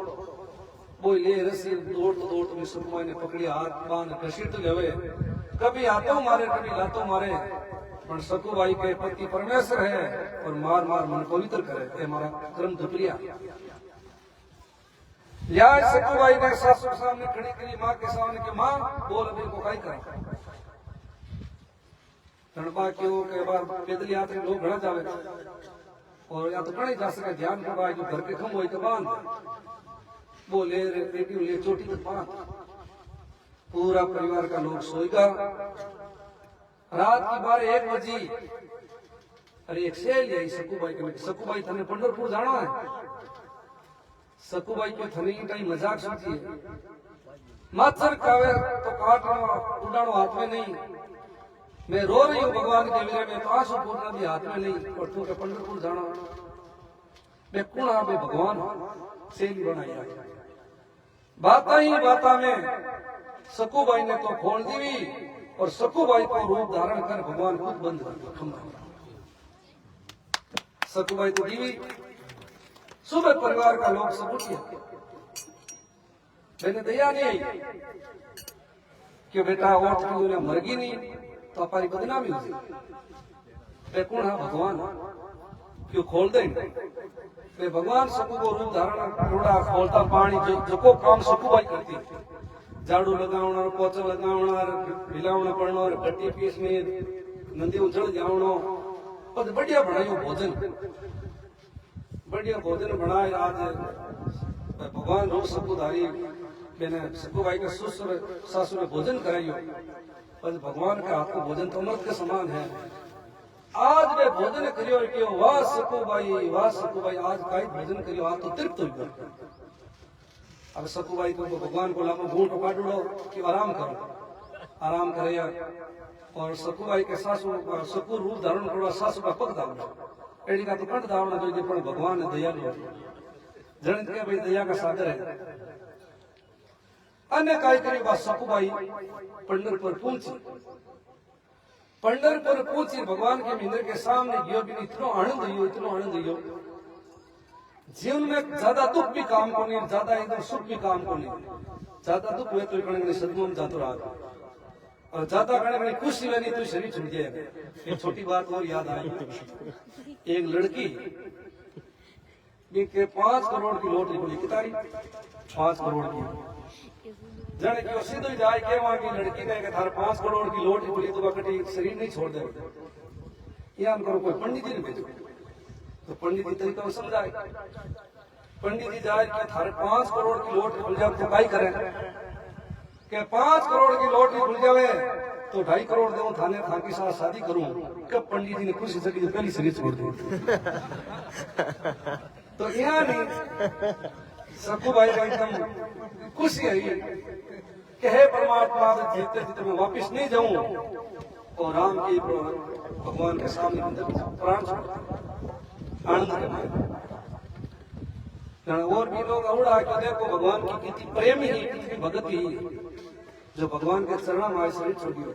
वो ले रसी दौड़ में सकुबाई ने पकड़ी, हाथ बांध घसीट लेवे। कभी हाथों मारे कभी लातों मारे, पर सकुबाई के पति परमेश्वर है और मार मार मन पवित्र करे, ये हमारा क्रम दुपलिया। या सकुबाई ने सासू के सामने खड़ी करी, माँ के सामने कि माँ बोल अभी को काई करे। तड़पा क्यों के बार पैदल यात्री लोग घड़ा जावे और या तो कहीं जा सके ध्यान करवाए जो घर के खम हो तो बांध वो ले ले चोटी तक बांध। पूरा परिवार का लोग सोएगा। रात की 12-1 बजी अरे एक शेल यही सकुबाई के, सकुबाई थने पंढरपुर जाना है। सकुबाई के थने की कहीं मजाक सोचिए, मच्छर कावे तो काटना उड़ानो हाथ में नहीं, मैं रो रही हूँ भगवान के विरह में, 500 पूजना भी हाथ में नहीं, और तू के पंढरपुर जाना मैं कौन आ मैं भगवान सेल बनाया। बाता ही बाता में सकुबाई ने तो खोल दी और सकुबाई को रूप धारण कर भगवान खुद बंद कर। सकुबाई तो दीवी सुबह परिवार का लोग सब उठ गया। मैंने दया नहीं आई कि बेटा और तूने मरगी नहीं तो हमारी बदनामी हुई। कौन है भगवान क्यों खोल देंगे। वे भगवान सकू को रूप धारण करोड़ा खोलता पानी जो जको काम सकूबाई करती झाड़ू लगावणार पोचा लगावणार मिलावण पड़णार गट्टी पीस में नंदी उछल जावणो और बढ़िया बनायो भोजन बनाए आज भगवान रोज सकूधारी मैंने सकूबाई के ससुर सासु ने भोजन कराइयो पर भगवान के हाथ को भोजन तो अमृत के समान है आज वे भोजन करियो क्यों वाह सकूबाई आज काई भोजन करियो आज तो तृप्त हो गया अब सकूबाई को भगवान को लामो घूंट काटो कि आराम करे और सकूबाई के सासू सकू रूप धारण करो सासू का पग दावना एडी का तो कंठ दावना जो पण भगवान ने दयालु जन के भाई दया का सागर है अन्य काय करी बा सकूबाई पंढरपुर पहुंची भगवान के मंदिर के सामने गयो भी इतना आनंद लियो जीवन में ज्यादा दुख भी काम को नहीं ज्यादा एकदम सुख भी काम को नहीं ज्यादा दुख हुए तो कण सदमुख में जातो रहा और ज्यादा कण खुशी में नहीं तो शरीर छूट जाए एक छोटी बात और याद आई एक लड़की के 5 करोड़ की लॉटरी बोली कितारी 5 करोड़ की जन क्यों सीधो जाए के वहां की लड़की कहे थार 5 करोड़ की लॉटरी बोली तो कटी शरीर नहीं छोड़ दे यान करो कोई पंडित जी ने भेजो तो पंडित जी तरीका समझाए पंडित जी जाए कि थारे 5 करोड़ की लॉटरी खुल जाए तो काई करें के 5 करोड़ की लॉटरी खुल जावे तो 2.5 करोड़ दूं थाने थाकी साथ शादी करूं कब पंडित जी ने खुशी से की पहली शरीर छोड़ दी तो यहाँ नहीं सकू भाई का एकदम खुशी आई कि हे परमात्मा जीते जीते मैं वापिस नहीं जाऊं और राम की भगवान के सामने प्राण आनंद करना और भी लोग अवड़ा कि देखो भगवान की कितनी प्रेम ही कितनी भगत ही जो भगवान के चरणों में शरीर छोड़ दियो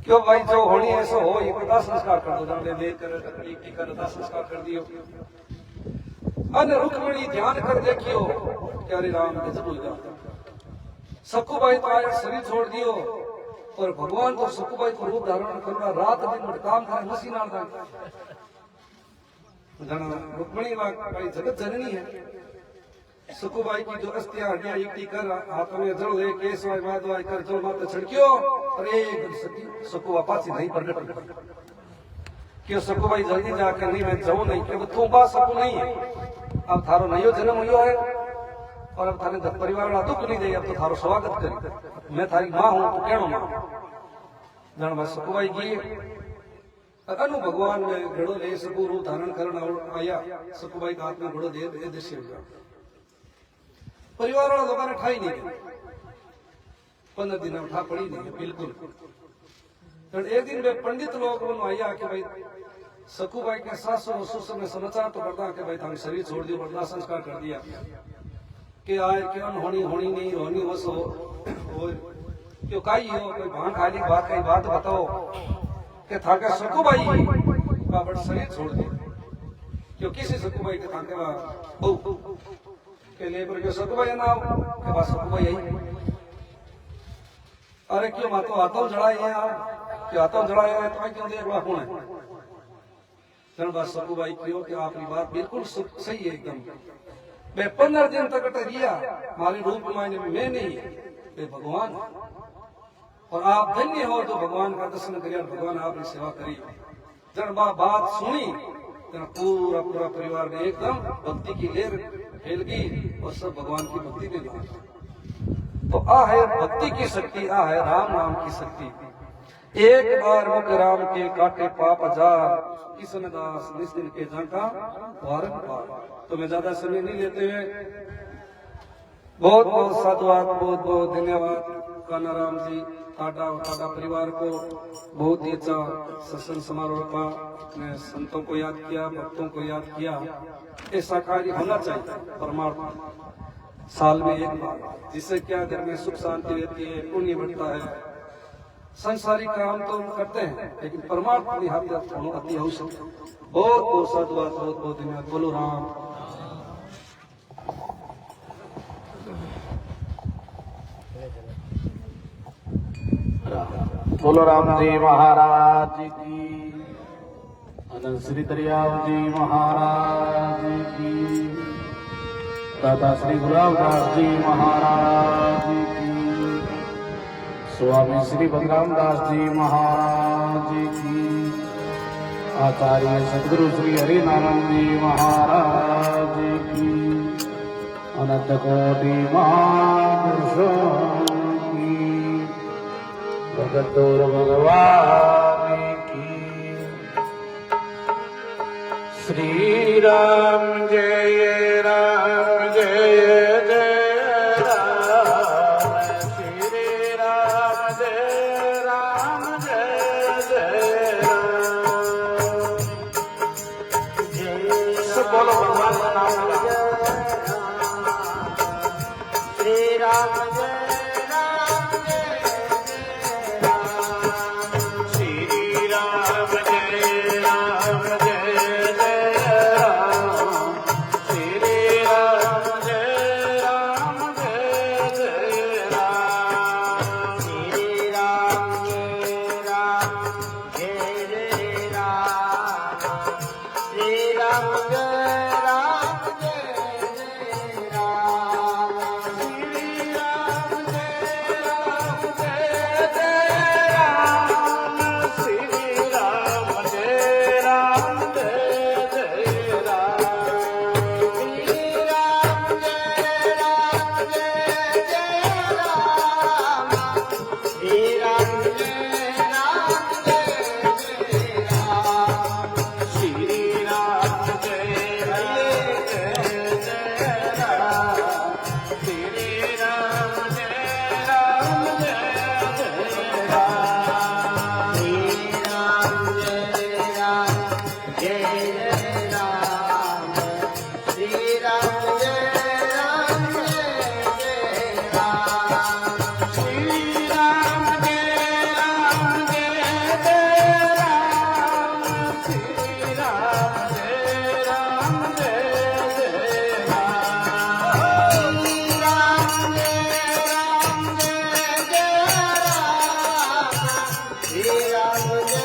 क्यों भाई जो होनी ऐसा हो ये पता संस्कार कर दो जाने लेकर तकलीफ की करता संस्कार कर दियो अन्य रुक्मिणी ध्यान कर देखियो प्यारे राम के जरूर जा सकूबाई तो आया शरीर छोड़ दियो और भगवान तो सकूबाई को रूप धारण करना रात दिन काम करे मसीह नाल रुक्मिणी भाई जगत जननी है सकूबाई की जो अस्थियां हड्डियां इकट्ठी कर हाथ में जल ले केस वाय माधवाय कर जल माथे छिड़कियो और एक सकूबा पासी नहीं प्रकट क्यों सकूबाई जल्दी जाकर नहीं मैं जाऊं नहीं क्योंकि तू बात सकू नहीं है अब थारो नयो जन्म हुयो है और अब थारे परिवार वाला दुख नहीं दे अब तो थारो स्वागत करी मैं थारी मां हूं तो कहणो मां जण मैं सकूबाई गई अनु भगवान में घड़ो ले सकू रूप धारण करना आया सकूबाई का हाथ में घड़ो दे दृश्य हुआ परिवार वाला लोगों ने ठाई नहीं 15 दिन उठा पड़ी नहीं बिल्कुल एक दिन वे पंडित लोग आया कि भाई सकूबाई के सासू ससुर ने समाचार तो करता कि भाई थाने शरीर छोड़ दियो बदला संस्कार कर दिया कि आए क्यों होनी नहीं होनी बस हो क्यों काई हो कोई भान खाली बात कई बात बताओ कि थाके सकूबाई का बड़ शरीर छोड़ दिया क्यों किसी सकूबाई के थाके बहु के लिए पर सकूबाई ना के पास सकूबाई आई अरे क्यों मातो आता जड़ाए हैं कि आता जड़ाए हैं तो क्यों देख रहा कौन है जन बात सकूबाई क्यों कि आपकी बात बिल्कुल सही है एकदम मैं 15 दिन तक रिया हमारे रूप मायने में मैं नहीं वे भगवान और आप धन्य हो तो भगवान का दर्शन करिए भगवान आपकी सेवा करी जन बात सुनी पूरा परिवार में एकदम भक्ति की लहर फैल गई और सब भगवान की भक्ति में लगे तो आ है भक्ति की शक्ति आ है राम नाम की शक्ति एक बार मुख राम के काटे पाप जा किशन दास निस्दिन के झांका वारन पार तो मैं ज्यादा समय नहीं लेते हुए बहुत बहुत साधुवाद बहुत बहुत धन्यवाद कानाराम जी टाटा परिवार को बहुत ही अच्छा सत्संग समारोह का मैं संतों को याद किया भक्तों को याद किया ऐसा कार्य होना चाहिए परमात्मा साल में एक बार जिससे क्या घर में सुख शांति रहती है पुण्य बढ़ता है संसारिक काम तो हम करते हैं लेकिन परमात्मा की हद अति आवश्यक बहुत बहुत साधुवाद बहुत बहुत धन्यवाद बोलो राम बोलो राम जी महाराज की अनंत श्री दरियाव जी महाराज की, दादा श्री गुलाबदास जी महाराज की, स्वामी श्री बलराम दास जी महाराज की, आचार्य सदगुरु श्री हरिनारायण जी महाराज की, अनंत कोटि महापुरुषों की, भगतोर भगवान की। श्री राम जय राम जय जय राम, श्री राम जय राम जय जय राम। सब बोलो भगवान का नाम लो। श्री राम जय राम जय राम, श्री राम जय राम जय जय राम, श्री राम जय राम जय जय राम, श्री राम जय राम जय जय राम, श्री राम जय राम जय जय राम, श्री राम जय राम जय जय राम, श्री राम जय राम जय जय राम, श्री राम जय राम जय जय राम, श्री राम जय राम जय जय राम, श्री राम जय राम जय जय राम, श्री राम जय राम जय जय राम, श्री राम जय राम जय जय राम, श्री राम जय राम जय जय राम, श्री राम जय राम जय जय राम, श्री राम जय राम जय जय राम, श्री राम जय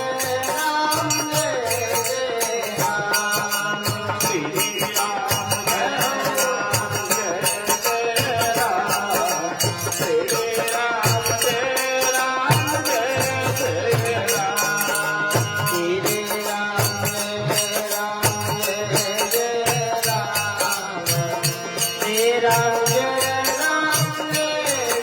राम जय जय राम, श्री राम जय राम जय जय राम, श्री राम जय राम जय जय राम, श्री राम जय राम जय जय राम, श्री राम जय राम जय जय राम,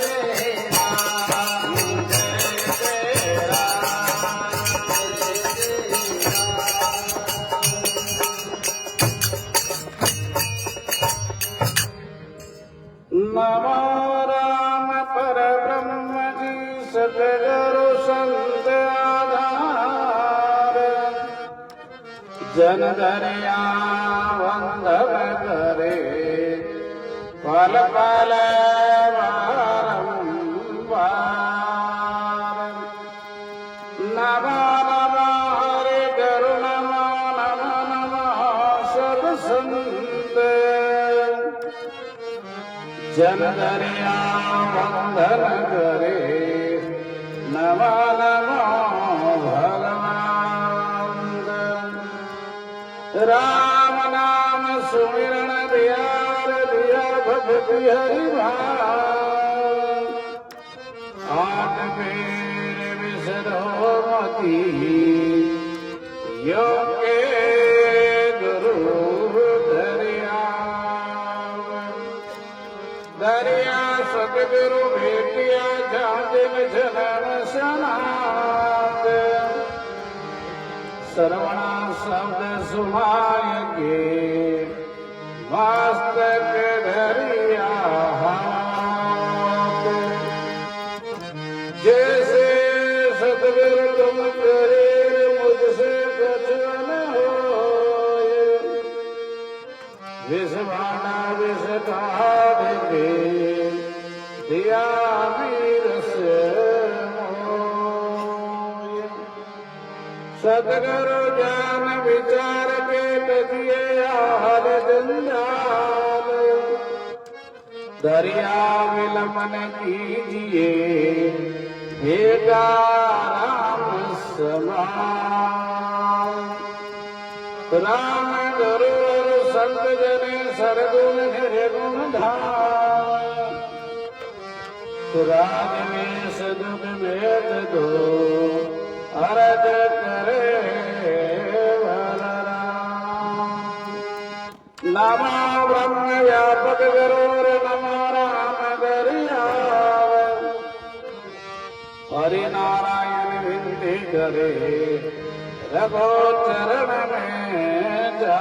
जय नमो राम परब्रह्म जी सतगुरु संत आधार, जन दरिया वंदन करे पल पल बारंबार। नमो नमो हरे करुण नमो नमो सब संत, जन दरिया वंदन करे नमो नमो भगवान। राम नाम सुमिरन दियार दिया भक्ति हरि भाव, आठ फेर विसरो मति योगे गुरु दरिया। दरिया सतगुरु भेटिया जातिन जनम सनात, श्रवणा शब्द सुमाय के वास्तक धरिया हाथ। जैसे सतगुरु तुम करे मुझसे कुछ न होए, विष भाना विष काढ़ के दिया वीर से मोय। सतगुरु ज्ञान विचार के तजिए हर जंजाल, दरिया विलमन कीजिए बेटा राम समान। राम गुरु संत जने सरगुण घरे गुण धाम राग में सदुख भेद दो अरज करे नमो ब्रह्म व्यापक गुरुर नमो राम दरियाव हरि नारायण विनती करे रघो चरण में जा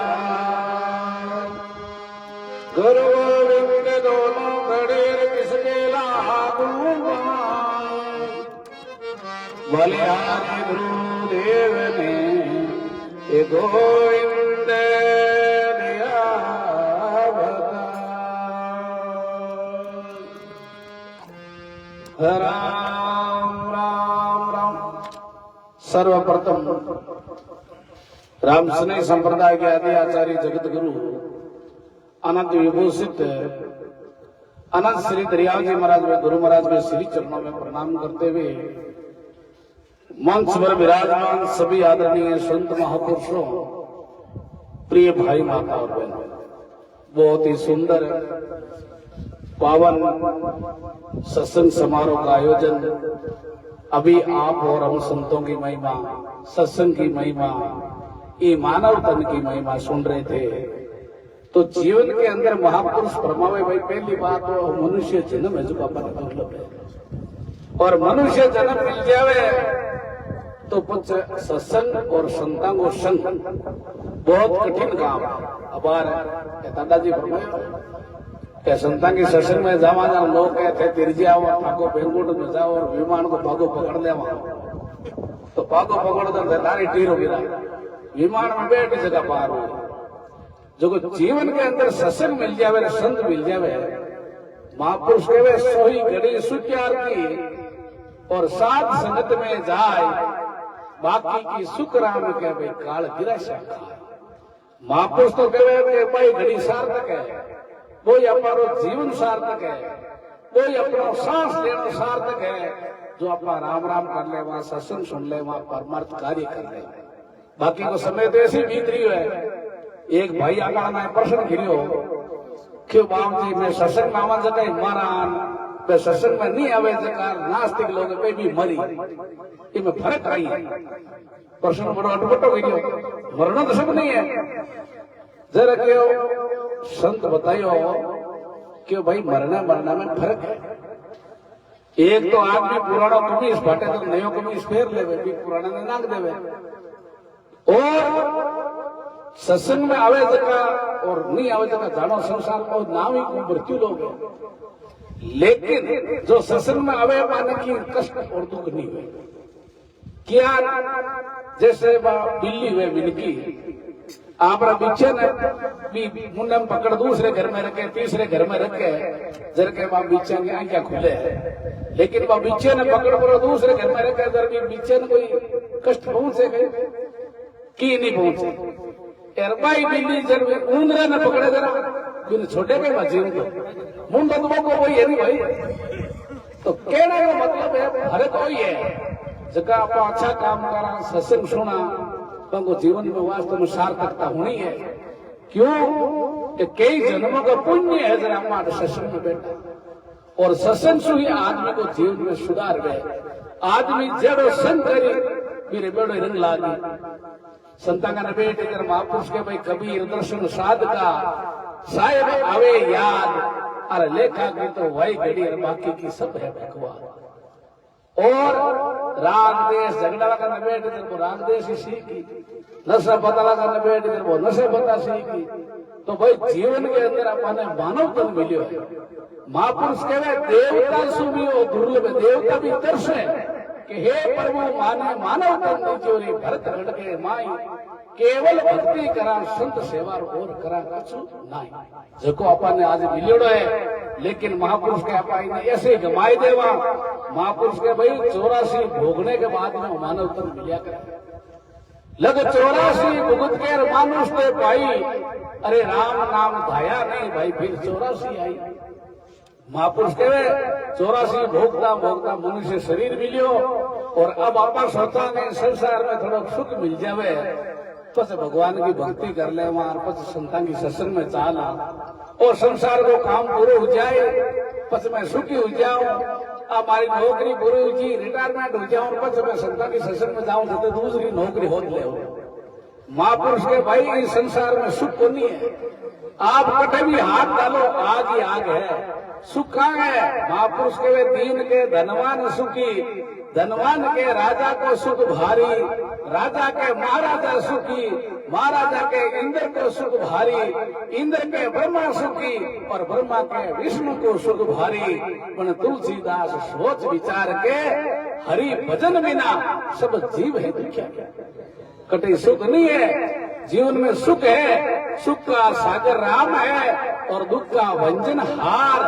गुरु गोविंद दोनों खड़े किसके लागू बलिहारी गुरुदेव ने ये गोविंद दिया राम राम राम। सर्वप्रथम रामस्नेह संप्रदाय के आदि आचार्य जगत गुरु अनंत विभूषित अनंत श्री दरियाव जी महाराज में गुरु महाराज में श्री चरणों में प्रणाम करते हुए मंच पर विराजमान सभी आदरणीय संत महापुरुषों, प्रिय भाई माता और बहनों, बहुत ही सुंदर पावन सत्संग समारोह का आयोजन अभी आप और हम संतों की महिमा, सत्संग की महिमा, ये मानव तन की महिमा सुन रहे थे। तो जीवन के अंदर महापुरुष परमावे भाई, पहली बात तो मनुष्य जन्म है जो अपन दुर्लभ है, और मनुष्य जन्म मिल जावे तो कुछ सत्संग और संतांगो संग बहुत कठिन काम है। अबार दादाजी फरमाया संतान के सत्संग में जावा जा, लोग कहते तिरजी आओ भागो बेंगुट में जाओ और विमान को भागो पकड़ ले, तो भागो पकड़ तो तारी टीर हो गिरा, विमान में बैठ जगह पार हो। जो जीवन के अंदर सत्संग मिल जावे, संत मिल जावे, महापुरुष कहे सोई घड़ी सुख्यार की और साध संगत में जाए, बाकी की सुख राम के भाई काल गिरा शाखा। महापुरुष तो कहे कि भाई घड़ी सार्थक है, कोई अपना जीवन सार्थक है, कोई अपना सांस लेना सार्थक है, जो अपना राम राम कर ले, वहां सत्संग सुन ले, वहां परमार्थ कार्य कर ले। बाकी को समय तो ऐसी बीत रही है। एक भाई आका मैं प्रश्न गिरियो क्यों बाप जी मैं सत्संग में आवा जगह मारान, मैं सत्संग में नहीं आवे जगह नास्तिक लोग पे भी मरी, इनमें फर्क आई है। प्रश्न बड़ो अटपटो गिरियो, मरना तो सब नहीं है। जरा क्यों संत बताइयो क्यों भाई मरना मरना में फर्क है। एक तो आदमी पुराना कमीज फाटे तो नयो कमीज फेर लेवे, भी पुराना ने नाक देवे, और सत्संग में आवे जगह और नहीं आवे जगह जानो संसार को नाम ही को मृत्यु लोग है। लेकिन जो सत्संग में आवे माने की कष्ट और दुख नहीं हुए। क्या जैसे बिल्ली हुए मिनकी आपरा पीछे ने मुंडम पकड़ दूसरे घर में रखे, तीसरे घर में रखे, जर के बाप बीचे की आंखें खुले है, लेकिन बाप बीचे ने पकड़ पकड़ दूसरे घर में रखे, जर भी बीचे ने कोई कष्ट पहुंचे गए की नहीं पहुंचे। एरबाई बिल्ली जर ऊंदरा ने पकड़े जरा बिन छोटे के मजीन को मुंडा तो को वही है नहीं भाई। तो कहने का मतलब है हर कोई है जगह आप अच्छा काम करा, सत्संग सुना, तो जीवन में वास्तव में सार्थकता होनी है। क्यों कि कई जन्मों का पुण्य है जरा हमारे सत्संग में बैठा, और सत्संग से ही आदमी को जीवन में सुधार गए। आदमी जड़ संग करी मेरे बेड़े रंग लागी। संता का बेटे कर महापुरुष के भाई कबीर दर्शन साध का साहेब आवे याद, अरे लेखा की तो वही घड़ी और बाकी की सब है भगवान। और राग देश झगड़ा का नबेट तेरे को राग देश ही सीखी, नशा पता लगा नबेट तेरे को नशे पता सीखी। तो भाई जीवन के अंदर अपने मानव तन मिलियो है। महापुरुष कहे देवता सुभी हो दुर्लभ, देवता भी तरस है कि हे प्रभु माने मानव तन चोरी भरत घटके माई, केवल भक्ति करा संत सेवा और करा कछु नहीं। जको अपन ने आज मिलियोड़ो है, लेकिन महापुरुष के अपाई ने ऐसे गमाई देवा। महापुरुष के भाई 84 भोगने के बाद में मानव तन मिलिया करे, लग 84 भुगत के मानुष ने भाई, अरे राम नाम धाया नहीं भाई, फिर 84 आई। महापुरुष कहे 84 भोगता भोगता मनुष्य शरीर मिलियो, और अब आपा सोचा ने संसार में थोड़ा सुख मिल जावे पस भगवान की भक्ति कर ले वहां पस संतान की सत्संग में चाला और संसार को काम पूरा हो जाए पस मैं सुखी हो जाऊं हमारी नौकरी पूरी हो जी रिटायरमेंट हो जाऊं पस मैं संतान की सत्संग में जाऊं तो दूसरी नौकरी हो ले महापुरुष के भाई इस संसार में सुख को नहीं है आप कटे भी हाथ डालो आग ही आग है सुख कहाँ है महापुरुष के वे दीन के धनवान सुखी धनवान के राजा को सुख भारी राजा के महाराजा सुखी महाराजा के इंद्र को सुख भारी इंद्र के ब्रह्मा सुखी और ब्रह्मा के विष्णु को सुख भारी पर तुलसीदास सोच विचार के हरि भजन बिना सब जीव है दुखिया कटे सुख नहीं है जीवन में सुख है सुख का सागर राम है और दुख का व्यंजन हार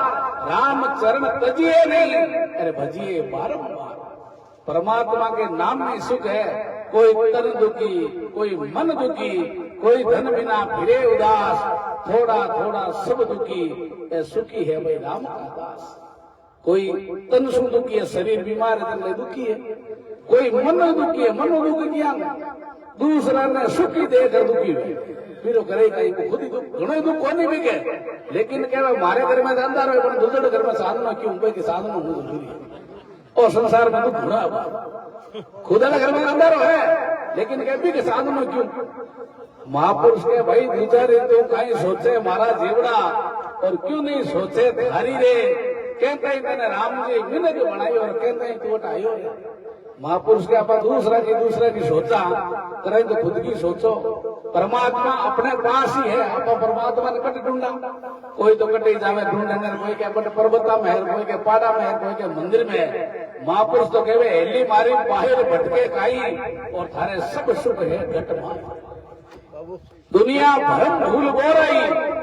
राम चरण तजिए नहीं अरे भजिए बारंबार परमात्मा के नाम में सुख है कोई तन दुखी कोई मन दुखी कोई धन बिना फिरे उदास थोड़ा थोड़ा सब दुखी ये सुखी है भाई राम का दास कोई तन सु दुखी है शरीर बीमार है तन दुखी है कोई मन दुखी है मनो दुख किया दूसरा ने सुखी देकर दुखी हुए फिर करे कहीं खुद ही दुख घणो दुख कोनी भी के लेकिन कहे मारे घर में अंदर है पर दूसरे घर में साधन क्यों भाई के साधन हो जरूरी और संसार में दुख घुरा खुदा घर में अंदर है लेकिन कभी के साधन क्यों महापुरुष के भाई दूसरे तो कहीं सोचे मारा जीवड़ा और क्यों नहीं सोचे थारी रे कहते ही मैंने राम जी मिनट बनाई और कहते ही तो आयो महापुरुष के आप दूसरा की सोचा करें तो खुद की सोचो परमात्मा अपने पास ही है आप परमात्मा ने कट ढूंढा कोई तो कटे जावे ढूंढने कोई के बट पर्वता में है कोई के पाड़ा में है कोई के मंदिर में है महापुरुष तो कहे हेली मारी बाहर भटके काई और थारे सब सुख है घट मार दुनिया भरम भूल गो रही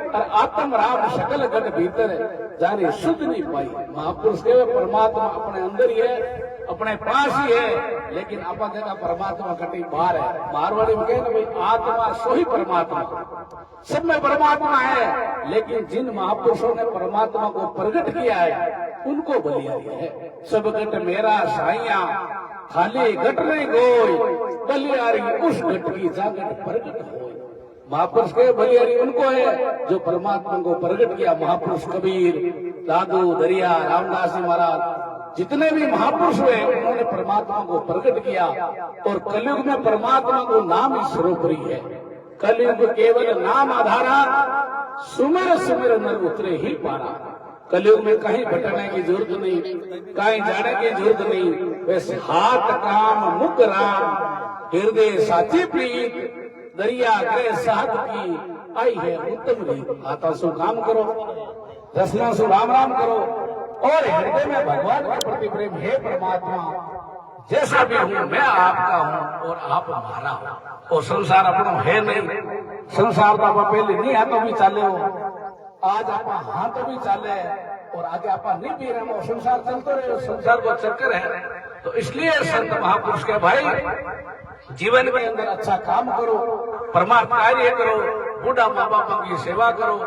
और आत्म राम शकल घट भीतर जाने शुद्ध नहीं पाई महापुरुष के परमात्मा अपने अंदर ही है अपने पास ही है लेकिन अपन देखा परमात्मा कटी बाहर है मारवाड़ी में कहे ना भाई आत्मा सो ही परमात्मा सब में परमात्मा है लेकिन जिन महापुरुषों ने परमात्मा को प्रकट किया है उनको बलियारी है सब घट मेरा साइया खाली घट नहीं गोई बलियारी उस घट की जागट प्रकट हो महापुरुष के बलियारी उनको है जो परमात्मा को प्रकट किया महापुरुष कबीर दादू दरिया रामदास जी महाराज जितने भी महापुरुष हुए उन्होंने परमात्मा को प्रकट किया और कलयुग में परमात्मा को नाम ही सर्वोपरि है कलयुग केवल नाम आधारा सुमिर सुमिर नर उतरे ही पारा कलयुग में कहीं भटकने की जरूरत नहीं कहीं जाने की जरूरत नहीं वैसे हाथ काम मुख राम हृदय साची प्रीत दरिया करे साध की आई है उत्तम रीत हाथा सु काम करो रसना सु राम राम करो और हृदय में भगवान के प्रति प्रेम हे परमात्मा जैसा भी हूँ मैं आपका हूँ और आप हमारा हूँ और संसार अपना है नहीं संसार तो आप पहले नहीं हाथों भी चाले हो आज आप हाथों भी चाले और आगे आप नहीं पी रहे हो संसार चलते रहे संसार को चक्कर है तो इसलिए संत महापुरुष के भाई जीवन के अंदर अच्छा काम करो परमात्मा कार्य करो बूढ़ा माँ बापों की सेवा करो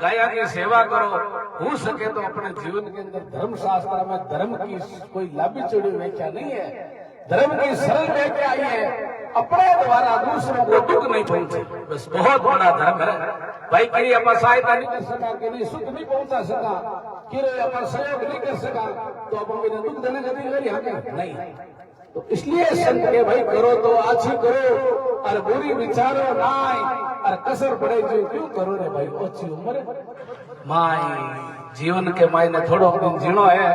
गाया की सेवा करो हो सके तो अपने जीवन के अंदर धर्म शास्त्र में धर्म की कोई लाभी चोरी व्याख्या नहीं है धर्म की सरल व्याख्या आई है अपने द्वारा दूसरों को दुख नहीं पहुंचे बस बहुत बड़ा धर्म है भाई कहीं अपन सहायता नहीं कर सका कि नहीं सुख नहीं पहुंचा सका कि अपन सहयोग नहीं कर सका तो अपन बिना दुख देने का यहाँ नहीं तो इसलिए संत के भाई करो तो अच्छी करो और बुरी विचारो नाई और कसर पड़े जो क्यों करो रे भाई अच्छी उम्र माई जीवन के मायने थोड़ो दिन जीणो है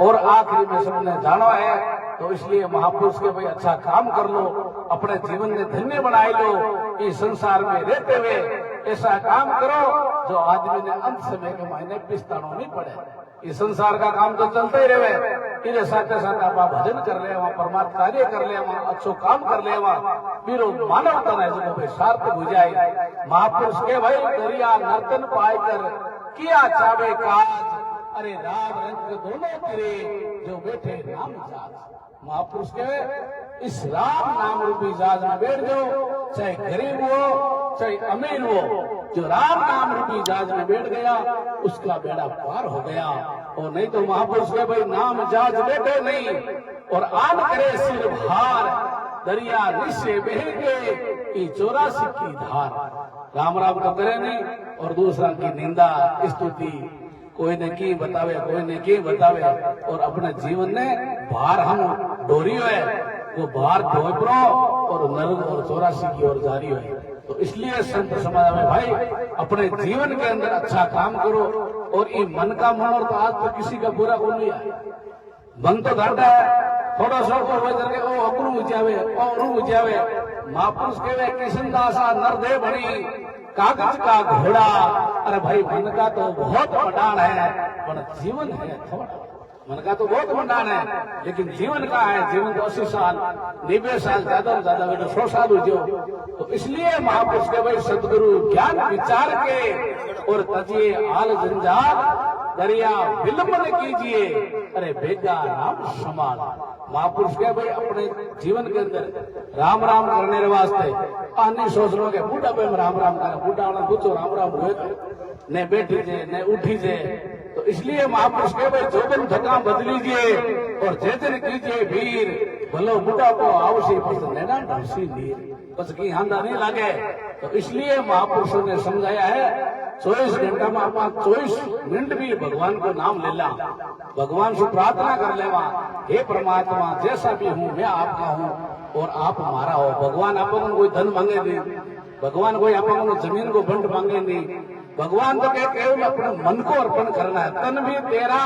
और आखिरी में सबने जानो है तो इसलिए महापुरुष के भाई अच्छा काम कर लो अपने जीवन में धन्य बनाए लो इस संसार में रहते हुए ऐसा काम करो जो आदमी ने अंत समय के मायने पिछताना नहीं पड़े इस संसार का काम तो चलते ही रहे इधर साथ साथ आप भजन कर ले वहाँ परमात्मा कार्य कर ले वहाँ अच्छो काम कर ले वहाँ फिर मानवता है जो भाई सार्थक हो जाए महापुरुष के भाई दरिया नर्तन पाए कर किया चावे काज अरे राम रंग दोनों तेरे जो बैठे राम जाज महापुरुष के इस राम नाम रूपी जाज में बैठ जाओ चाहे गरीब हो चाहे अमीर हो जो राम नाम रूपी जाज में बैठ गया उसका बेड़ा पार हो गया और नहीं तो महापुरुष के भाई नाम जाज बैठे नहीं और आन करे सिर भार दरिया निश्चय बह के ये 84 की धार। राम राम तो करे नहीं और दूसरा की निंदा स्तुति कोई ने की बतावे, कोई ने की बतावे, और अपने जीवन ने भार हम डोरियो है वो भार ढोपरो और नरक और 84 की ओर जारी है। तो इसलिए संत समाज में भाई अपने जीवन के अंदर अच्छा काम करो, और ये मन का मनोर तो आज तो किसी का बुरा को नहीं है। मन तो घाटा है थोड़ा सा को हो करके ओ अपनू उजावे ओ अनु उजावे। महापुरुष कहवे किशनदासा नरदे बनी कागज का घोड़ा। अरे भाई मन का तो बहुत मडान है पर जीवन है थोड़ा। मन का तो बहुत मडान है लेकिन जीवन का है, जीवन तो 80 साल 90 साल ज्यादा से ज्यादा बेटा 100 साल हो जाओ। तो इसलिए महापुरुष के भाई सदगुरु ज्ञान विचार के और तजिए आल जंजाल दरिया विलंब न कीजिए, अरे बेगा राम समाल। महापुरुष के भाई अपने जीवन के अंदर राम राम करने के वास्ते आनी सोच लो के बूढ़ा पे राम राम करे, बूढ़ा वाला पूछो राम राम हुए ने बैठी जे ने उठी जे। तो इसलिए महापुरुष के भाई जोबन धक्का बदलीजिए और जैतन कीजिए वीर भलो बूढ़ा को आवश्य पसंद है ना ढलसी नीर बस की हांदा नहीं लागे। तो इसलिए महापुरुषों ने समझाया है 24 घंटा में आप 24 मिनट भी भगवान को नाम ले ला, भगवान से प्रार्थना कर लेवा, हे परमात्मा जैसा भी हूँ मैं आपका हूँ और आप हमारा हो। भगवान अपन कोई धन मांगे नहीं, भगवान कोई अपन जमीन को बंट मांगे नहीं। भगवान तो केवल अपने मन को अर्पण करना है। तन भी तेरा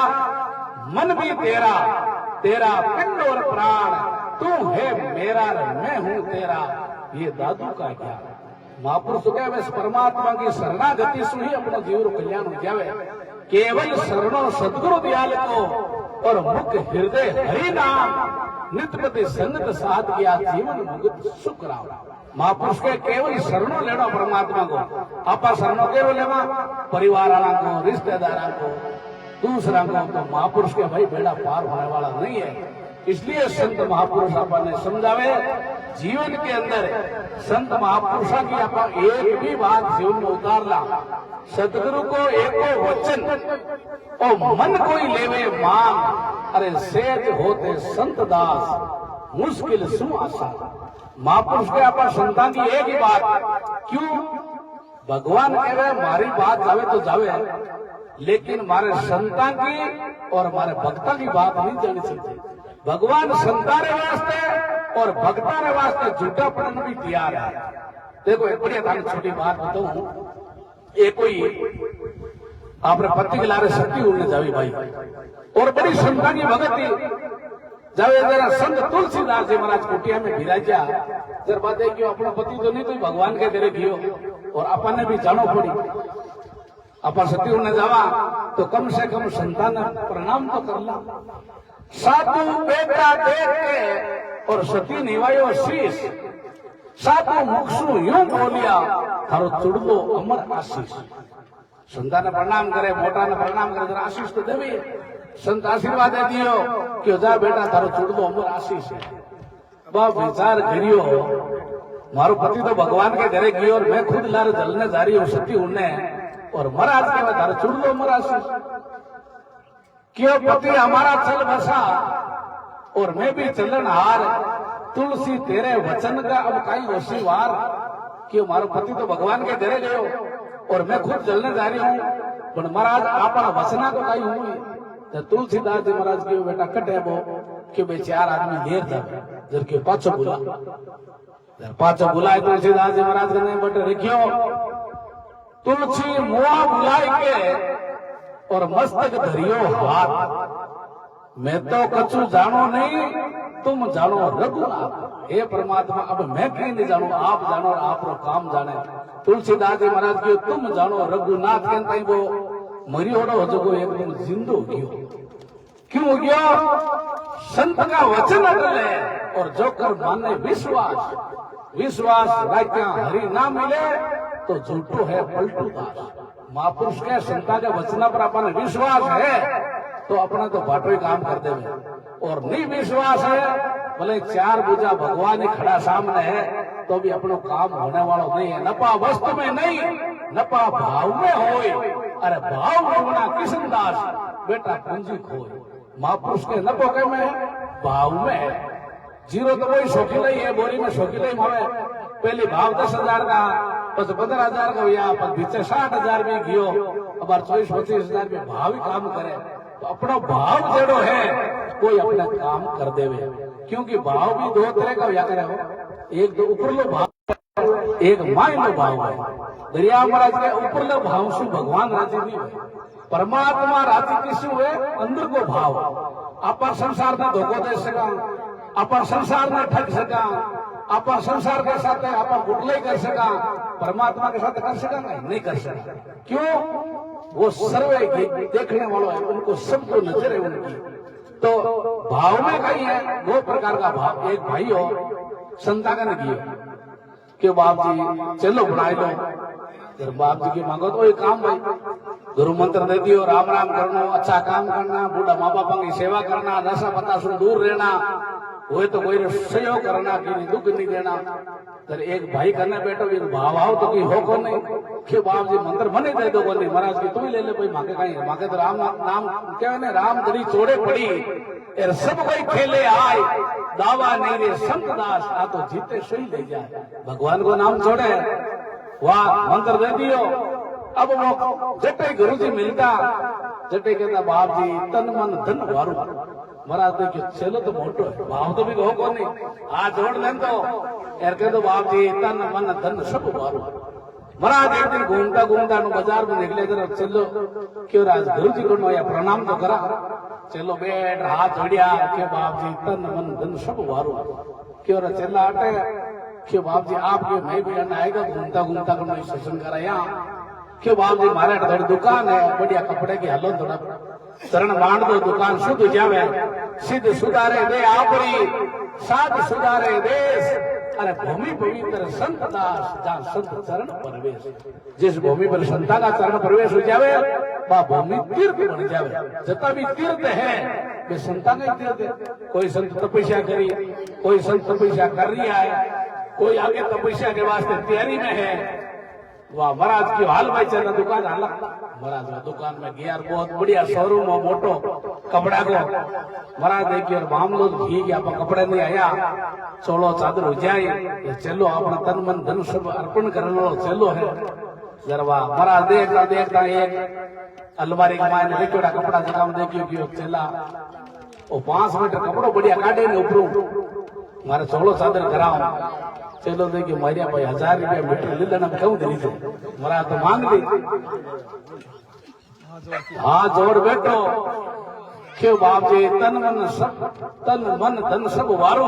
मन भी तेरा, तेरा पिंड और प्राण तू है मेरा मैं हूँ तेरा, ये दादू का क्या। महापुरुष कहे इस परमात्मा की शरणागति से ही अपने जीवन कल्याण हो जावे। केवल शरणों सदगुरु दयाल को और मुख हृदय हरि नाम नित्यपति संगत साध किया जीवन मुक्त सुख राम। महापुरुष के केवल शरणों लेना परमात्मा को, आपा शरणों केवल लेवा परिवार वाला को रिश्तेदार को दूसरा को। तो महापुरुष के भाई बेड़ा पार होने वाला नहीं है। इसलिए संत महापुरुष आपने समझावे जीवन के अंदर संत महापुरुषा की आप एक भी बात जीवन में उतार ला। सतगुरु को एको वचन और मन कोई लेवे मान, अरे सेज होते संत दास मुश्किल सु आसान। महापुरुष के आप संतान की एक ही बात, क्यों भगवान कह रहे हमारी बात जावे तो जावे लेकिन हमारे संतान की और हमारे भक्ता की बात नहीं जानी चाहिए। भगवान संतान वास्ते और भक्ता ने वास्ते झूठा प्रण भी तैयार है। देखो एक बढ़िया था छोटी बात बताऊं, एक कोई आपने पति के लारे शक्ति उड़ने जावी भाई और बड़ी संता की भगत थी जावे जरा संत तुलसीदास जी महाराज कुटिया में विराजा जर बात है कि अपना पति तो नहीं तो भगवान के तेरे गियो और अपन ने भी जानो पड़ी। अपन सती उड़ने जावा तो कम से कम संतान प्रणाम तो कर ला। साधु बेटा देख के और सती निवायो शीश, साधु मुखसु यूं बोलिया थारो चुड़लो अमर आशीष। संतान प्रणाम करे मोटा ने प्रणाम करे जरा आशीष तो देवी। संत आशीर्वाद दे दियो कि जा बेटा थारो चुड़लो अमर आशीष है। बाप विचार करियो मारो पति तो भगवान के घरे गयो और मैं खुद लारे जलने जा रही हूँ सती उड़ने और महाराज के थारो चुड़लो अमर आशीष। क्यों पति हमारा चल बसा और मैं भी चलन हार, तुलसी तेरे वचन का अब कई वसी वार। क्यों मारो पति तो भगवान के घरे गयो और मैं खुद चलने जा रही हूँ पर महाराज आपना वचना तो कई हुई। तो तुलसीदास जी महाराज के बेटा कटे बो कि बे 4 आदमी घेर जावे जर के पाछो बुला पाछो बुलाए तुलसीदास जी महाराज ने बटे रखियो। तुलसी मुआ बुलाई के और मस्तक धरियो हाथ, मैं तो कछु जानो नहीं तुम जानो रघुनाथ। हे परमात्मा अब मैं कहीं नहीं जानू आप जानो और आप रो काम जाने। तुलसीदास जी महाराज की तुम जानो रघुनाथ कहते वो मरी होड़ो हो जो एकदम जिंदो गयो। क्यों गयो? संत का वचन अटल है और जो कर माने विश्वास, विश्वास राख्या हरि ना मिले तो झूठो है पलटू दास। महापुरुष के संता के वचना पर अपना विश्वास है तो अपना तो बाटो काम कर देवे और नहीं विश्वास है भले 4 भुजा भगवान ही खड़ा सामने है तो भी अपनो काम होने वाला नहीं है। नपा वस्तु में नहीं नपा भाव में होए, अरे भाव होना किशनदास बेटा पूंजी खोए। महापुरुष के नपो के में भाव में है। जीरो तो वही शौकीला ही है, बोरी में शौकीला ही मावे पहले भाव 10,000 का, बस 15,000 का हुआ, पर बीचे 60,000 भी गियो, अब 24-25,000 में भाव ही काम करे। तो अपना भाव जेड़ो है कोई अपना काम कर देवे, क्योंकि भाव भी दो तरह का हुआ करे हो, एक तो ऊपरलो भाव, एक मायनो भाव है। दरिया महाराज के ऊपरलो भाव से भगवान राजी नहीं हुए, परमात्मा राजी किसी हुए अंदर को भाव। अपन संसार में धोखो दे सका, अपन संसार में ठग सका, अपन संसार के साथ अपन गुटले कर सका, परमात्मा के साथ कर सका नहीं कर सका। क्यों? वो सर्वे देखने वालों है, उनको सबको नजर है उनकी। तो भाव में कहीं है दो प्रकार का भाव। एक भाई हो संतागन की कि बाप जी चलो बनाए लो, फिर बाप जी की मांगो तो एक काम भाई गुरु मंत्र दे दियो, राम राम करना, अच्छा काम करना, बूढ़ा माँ बापा की सेवा करना, नशा पता से दूर रहना, हुए तो कोई सहयोग करना कि नहीं दुख नहीं देना। फिर एक भाई करने बैठो एक भाव आओ तो कोई हो को नहीं कि बाप जी मंत्र मने दे दो बोली महाराज की तू ही ले ले भाई, मांगे कहीं मांगे तो राम नाम क्या है राम दरी चोड़े पड़ी यार सब कोई खेले आए, दावा नहीं रे संत दास आ तो जीते सही ले जाए, भगवान को नाम छोड़े वाह मंत्र दे दियो। अब वो जटे गुरु जी मिलता जटे कहता बाप जी तन मन धन वारू महाराज देखियो चलो तो मोटो है भाव तो भी हो को नहीं हाथ जोड़ लें तो यार कह दो बाप जी तन मन धन सब वारू। महाराज एक दिन घूमता घूमता बाजार में निकले जरा चलो क्यों राज गुरु जी को या प्रणाम तो करा, चलो बैठ हाथ जोड़िया क्यों बाप जी तन मन धन सब वारू क्यों रा चला आटे क्यों बाप जी आपके मैं भी आएगा घूमता घूमता को सत्संग कराया क्यों बाप जी हमारे थोड़ी दुकान है बढ़िया कपड़े की हलो थोड़ा चरण बांध दो दुकान शुद्ध हो जावे, सिद्ध सुधारे दे आपरी साध सुधारे देश। अरे भूमि पवित्र संत दास जहाँ संत चरण प्रवेश, जिस भूमि पर संता का चरण प्रवेश हो जावे वह भूमि तीर्थ बन जावे। जितना भी तीर्थ है वे संता का तीर्थ है। कोई संत तपस्या करी, कोई संत तपस्या कर रही है, कोई आगे तपस्या के वास्ते तैयारी में है, वाह महाराज की हाल भाई चल दुकान हाल महाराज दुकान में गया बहुत बढ़िया शोरूम हो मोटो कपड़ा को महाराज देखिए मामलो घी गया कपड़े नहीं आया चोलो चादर हो जाए चलो अपना तन मन धन सब अर्पण कर लो चलो है जरवा महाराज देखता देखता एक अलमारी का मायने लिखोड़ा कपड़ा जगह में देखियो कि चला वो 5 मीटर कपड़ो बढ़िया काटे ने ऊपर मारे चोलो चादर कराओ चलो देखिए मारिया भाई 1000 रुपया मीटर ले लेना क्यों दे दी मरा तो मांग ली हाँ जोड़ बैठो क्यों बाप जी तन मन धन सब वारो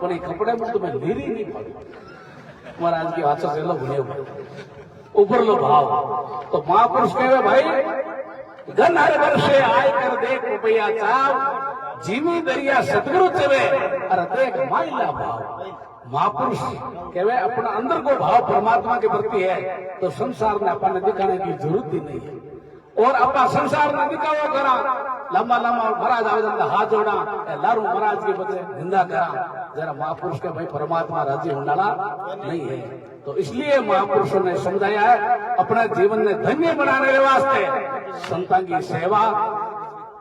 पर कपड़े में तुम्हें लीरी नहीं पड़ी महाराज की हाथ से लो भूले ऊपर लो भाव तो महापुरुष कहे भाई घन हर वर्षे आय कर देख रुपया चाव जीवी दरिया सतगुरु चवे अरे देख माइला भाव। महापुरुष कहवे अपना अंदर को भाव परमात्मा के प्रति है तो संसार में अपन दिखाने की जरूरत ही नहीं है। और अपना संसार में दिखावा करा लंबा लंबा महाराज आवेदन हाथ जोड़ा लारू महाराज के बच्चे निंदा करा जरा महापुरुष के भाई परमात्मा राजी होने नहीं है। तो इसलिए महापुरुषों ने समझाया है अपने जीवन में धन्य बनाने के वास्ते संतां की सेवा,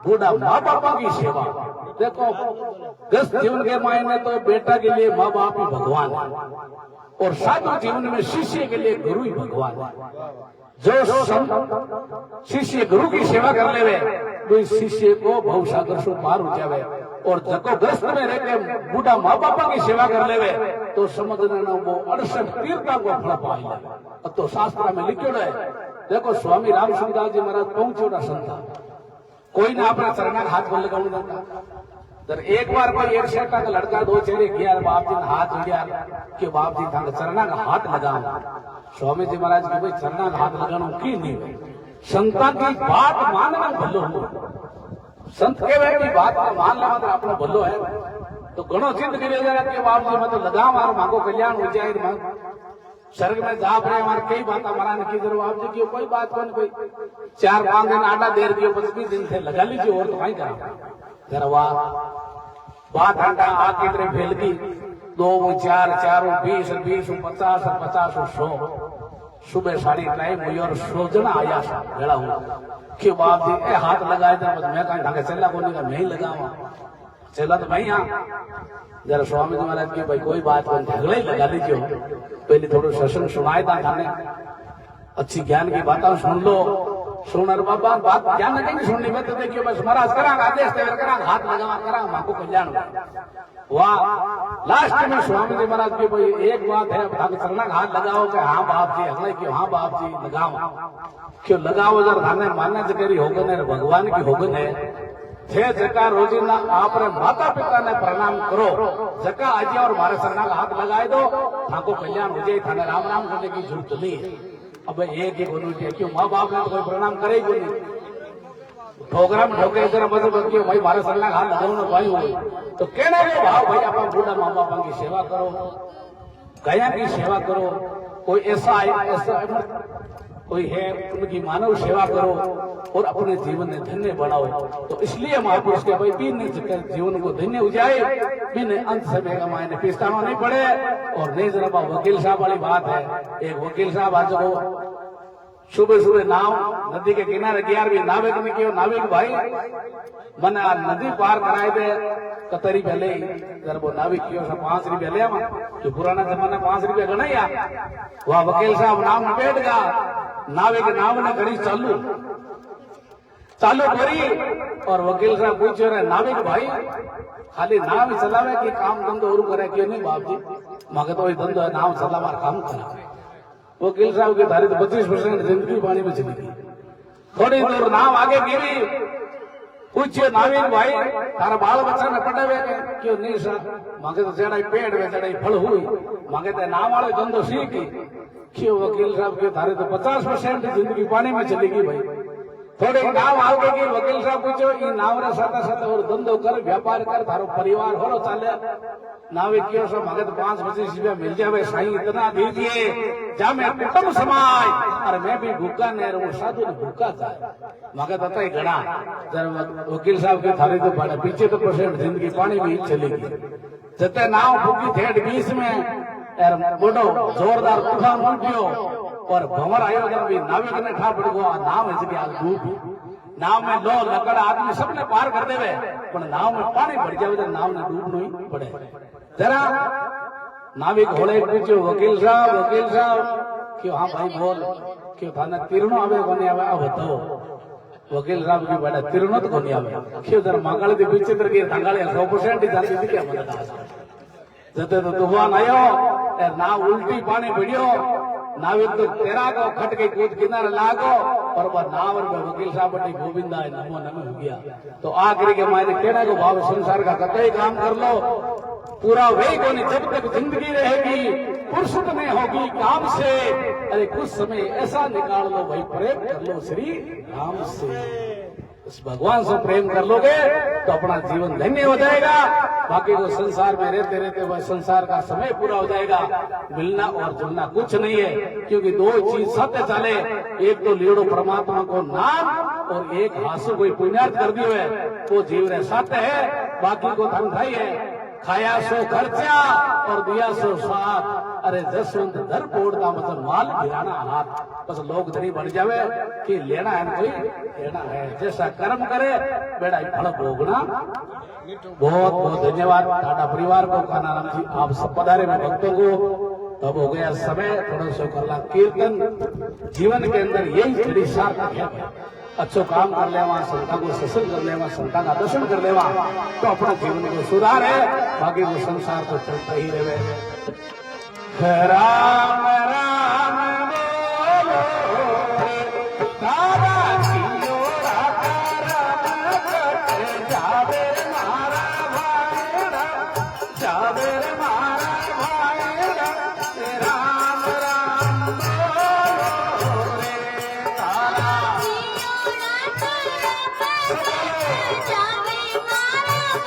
बूढ़ा माँ बापा की सेवा। देखो गृहस्थ जीवन के मायने तो बेटा के लिए माँ बाप ही भगवान है और साधु जीवन में शिष्य के लिए गुरु ही भगवान है। जो शिष्य गुरु की सेवा कर लेवे तो इस शिष्य को भवसागर से पार हो जावे और जको ग्रस्त में रह के बूढ़ा माँ बापा की सेवा कर लेवे तो समझ लेना वो 68 तीर्थों को फल पाएगा। अब तो शास्त्र में लिखो है देखो स्वामी रामचंद्र जी महाराज पहुंचोड़ा संता कोई ना अपना चरणा हाथ को लगाऊ देता तर एक बार कोई एक सेठा का लड़का दो चेहरे गया बाप जी ने हाथ जोड़िया कि बाप जी था चरणा का हाथ लगाओ स्वामी जी महाराज की भाई चरणा का हाथ लगाना की नहीं संता की बात मानना भलो हो संत के वे की बात को मान लेना तो अपना भलो है तो घणो चिंत कर के बाप जी मतलब लगा मार मांगो कल्याण हो जाए स्वर्ग में जा रहे हमारे कई बात हमारा की जरूर आप जी की कोई बात कौन कोई 4-5 दिन आधा देर दियो 25 दिन से लगा लीजिए और तो वहीं करा गरवा बात आटा आके तरह फैल की 2 4 4 20 20 50 50 100 सुबह 3:30 हुई और 100 जना आया भेड़ा हुआ कि बाप जी ए हाथ लगाए थे मैं कहा ढंगे चला को नहीं मैं ही लगावा चला तो भाई यहाँ जरा स्वामी जी महाराज की भाई कोई बात को झगड़ा ही लगा लीजिए पहले थोड़ा सत्संग सुनाए था थाने अच्छी ज्ञान की बातें सुन लो सुन अरे बाबा बात ज्ञान लगेंगे सुनने में तो देखियो बस महाराज करांगा आदेश देकर करांगा हाथ लगावा करांगा मां को कल्याण वाह लास्ट में स्वामी जी महाराज की भाई एक बात है भाग चलना हाथ लगाओ कि हाँ बाप जी हमें क्यों हाँ बाप जी लगाओ क्यों लगाओ जरा थाने मान्य जगरी होगन है भगवान की होगन है थे जका रोजीना आप माता पिता ने प्रणाम करो जका आज और हमारे सरना का हाथ लगाए दो थाको कल्याण हो जाए थाने राम राम करने की जरूरत नहीं है अब एक ही बोलू क्यों माँ बाप ने तो कोई प्रणाम करे ही नहीं ठोकरा में ठोके जरा बस क्यों भाई हमारे सरना का हाथ लगाओ ना भाई हो तो कहने के भाव भाई अपन बूढ़ा माँ बाप की सेवा करो गया की सेवा करो कोई ऐसा कोई है उनकी मानव सेवा करो और अपने जीवन में धन्य बढ़ाओ तो इसलिए महापुरुष के भाई बिन जीवन को धन्य हो जाए बिन अंत समय का मायने पिस्ताना नहीं पड़े और नहीं जरा वकील साहब वाली बात है एक वकील साहब आज को सुबह सुबह नाव नदी के किनारे 11वीं नाविक ने क्यों नाविक भाई मन नदी पार कराए दे कतरी पहले जरा वो नाविक क्यों 5 रुपया ले जो पुराना जमाना 5 रुपया गना या वह वकील साहब नाव में बैठ गया नाविक नाव ने करी चालू करी और वकील साहब पूछो रहे नाविक भाई खाली नाव चलावे कि काम धंधो और करे क्यों नहीं बाप जी मगर तो धंधो है नाव चलावा काम करा वकील साहब की धारी तो 25% जिंदगी पानी में चली गई थोड़ी दूर नाव आगे गिरी पूछिए नाविक भाई तारा बाल बच्चा ने पड़े हुए क्यों नहीं सर मांगे तो चढ़ाई पेड़ में चढ़ाई फल हुई मांगे तो नाव वाले धंधो सीखी क्यों वकील साहब के धारे तो 50% जिंदगी पानी में चली गई भाई थोड़े नाव आगे की वकील साहब पूछो ये नाव रे साथ और धंधो कर व्यापार कर थारो परिवार हो चाले नाविक क्यों सब मगध 5-25 रुपया मिल जावे साईं इतना दीजिए जा मैं कुटुंब समाज और मैं भी भूखा नहीं रहूं साधु ने भूखा जाए मगध आता ही गणा जब वकील साहब के थारे तो बड़ा पीछे तो % जिंदगी पानी में ही चलेगी जते नाव फूकी थेट 20 में बोडो जोरदार तूफान उठियो और भंवर आयो जब भी नाविक ने ठा पड़ गयो नाव इसकी आग डूब नाव में लो लकड़ आदमी सबने पार कर देवे पर नाव में पानी भर जावे तो नाव ने डूब नहीं पड़े जरा नाविक होले पूछो वकील साहब क्यों हाँ भाई बोल क्यों थाने तीरनो आवे कोनी आवे अब बताओ वकील साहब की बड़ा तीरनो तो कोनी आवे क्यों जरा मांगले दे पीछे तर के थांगाले 100% जाती थी क्या मदद जते तो तूफान आयो नाव उल्टी पानी बढ़ियो नाविक तो तेरा को खट के कूद किनारे लागो और वह नाव में वकील साहब बड़ी गोविंदा है नमो नमो हो गया तो आखिरी के मायने कहना को भाव संसार का कतई काम कर लो पूरा वही को नहीं जब तक जिंदगी रहेगी फुर्सत नहीं होगी काम से अरे कुछ समय ऐसा निकाल लो भाई प्रेम कर लो श्री राम से उस भगवान से प्रेम कर लोगे तो अपना जीवन धन्य हो जाएगा बाकी को संसार में रहते रहते वह संसार का समय पूरा हो जाएगा मिलना और जुलना कुछ नहीं है क्योंकि 2 चीज सत्य चले एक तो लीड़ो परमात्मा को नाम और एक हासु कोई पुण्यार्थ कर दियो है वो जीव रहे सत्य है बाकी को धन भाई है खाया सो खर्चा और दिया सो साथ अरे जसवंत दर पोड़ता मतलब माल गिराना हाथ बस लोग धनी बन जावे कि लेना है कोई लेना है जैसा कर्म करे बेड़ा फल भोगना बहुत बहुत धन्यवाद टाटा परिवार को कानाराम जी आप सब पधारे में भक्तों को तब हो गया समय थोड़ा सा करला कीर्तन जीवन के अंदर यही बड़ी सार्थक है अच्छो काम कर लेवा संता को सत्संग कर लेवा संता का दर्शन कर लेवा तो अपना जीवन को सुधार है बाकी वो संसार तो चलता ही रहे राम राम बोलो तारा जियो जावे मारा भाई जावे मारा भाई राम राम बोलो रे तारा जावे मारा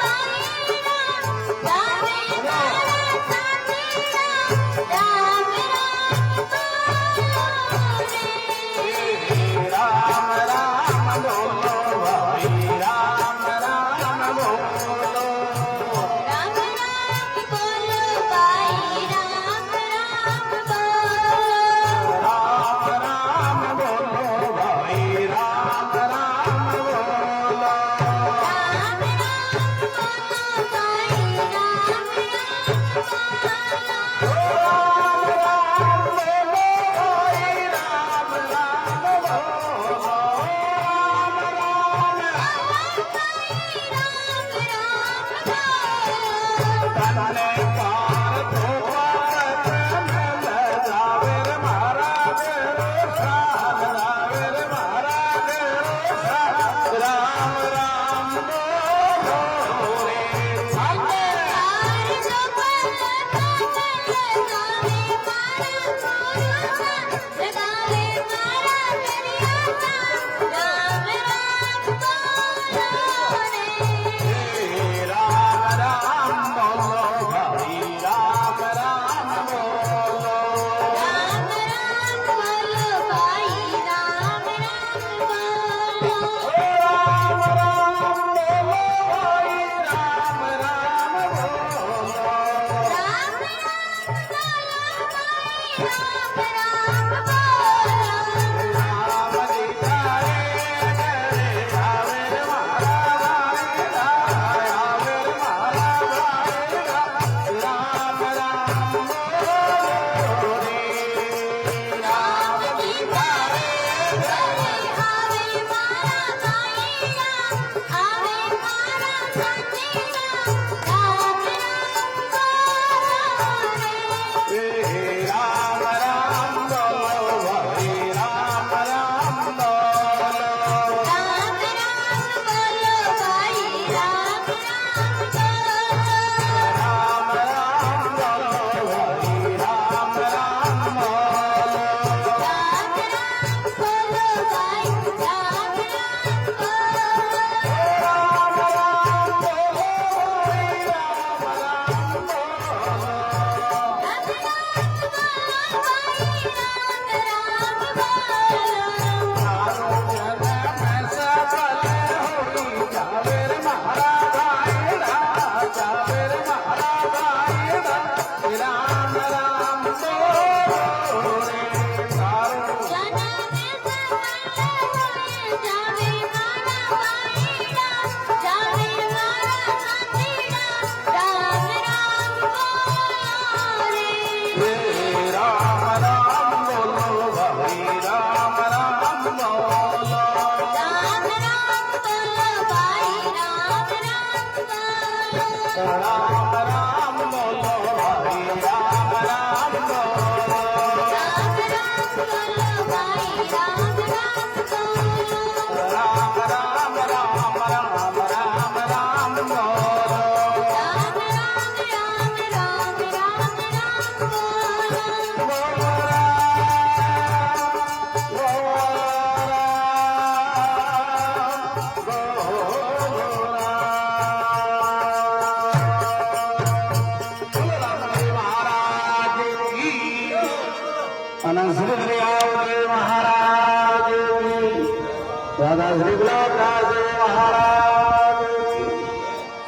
महाराज श्री गुलाबदास जी महाराज की।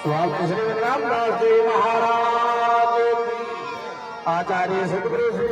स्वामी श्री रामदास जी महाराज की। आचार्य सदगुरु श्री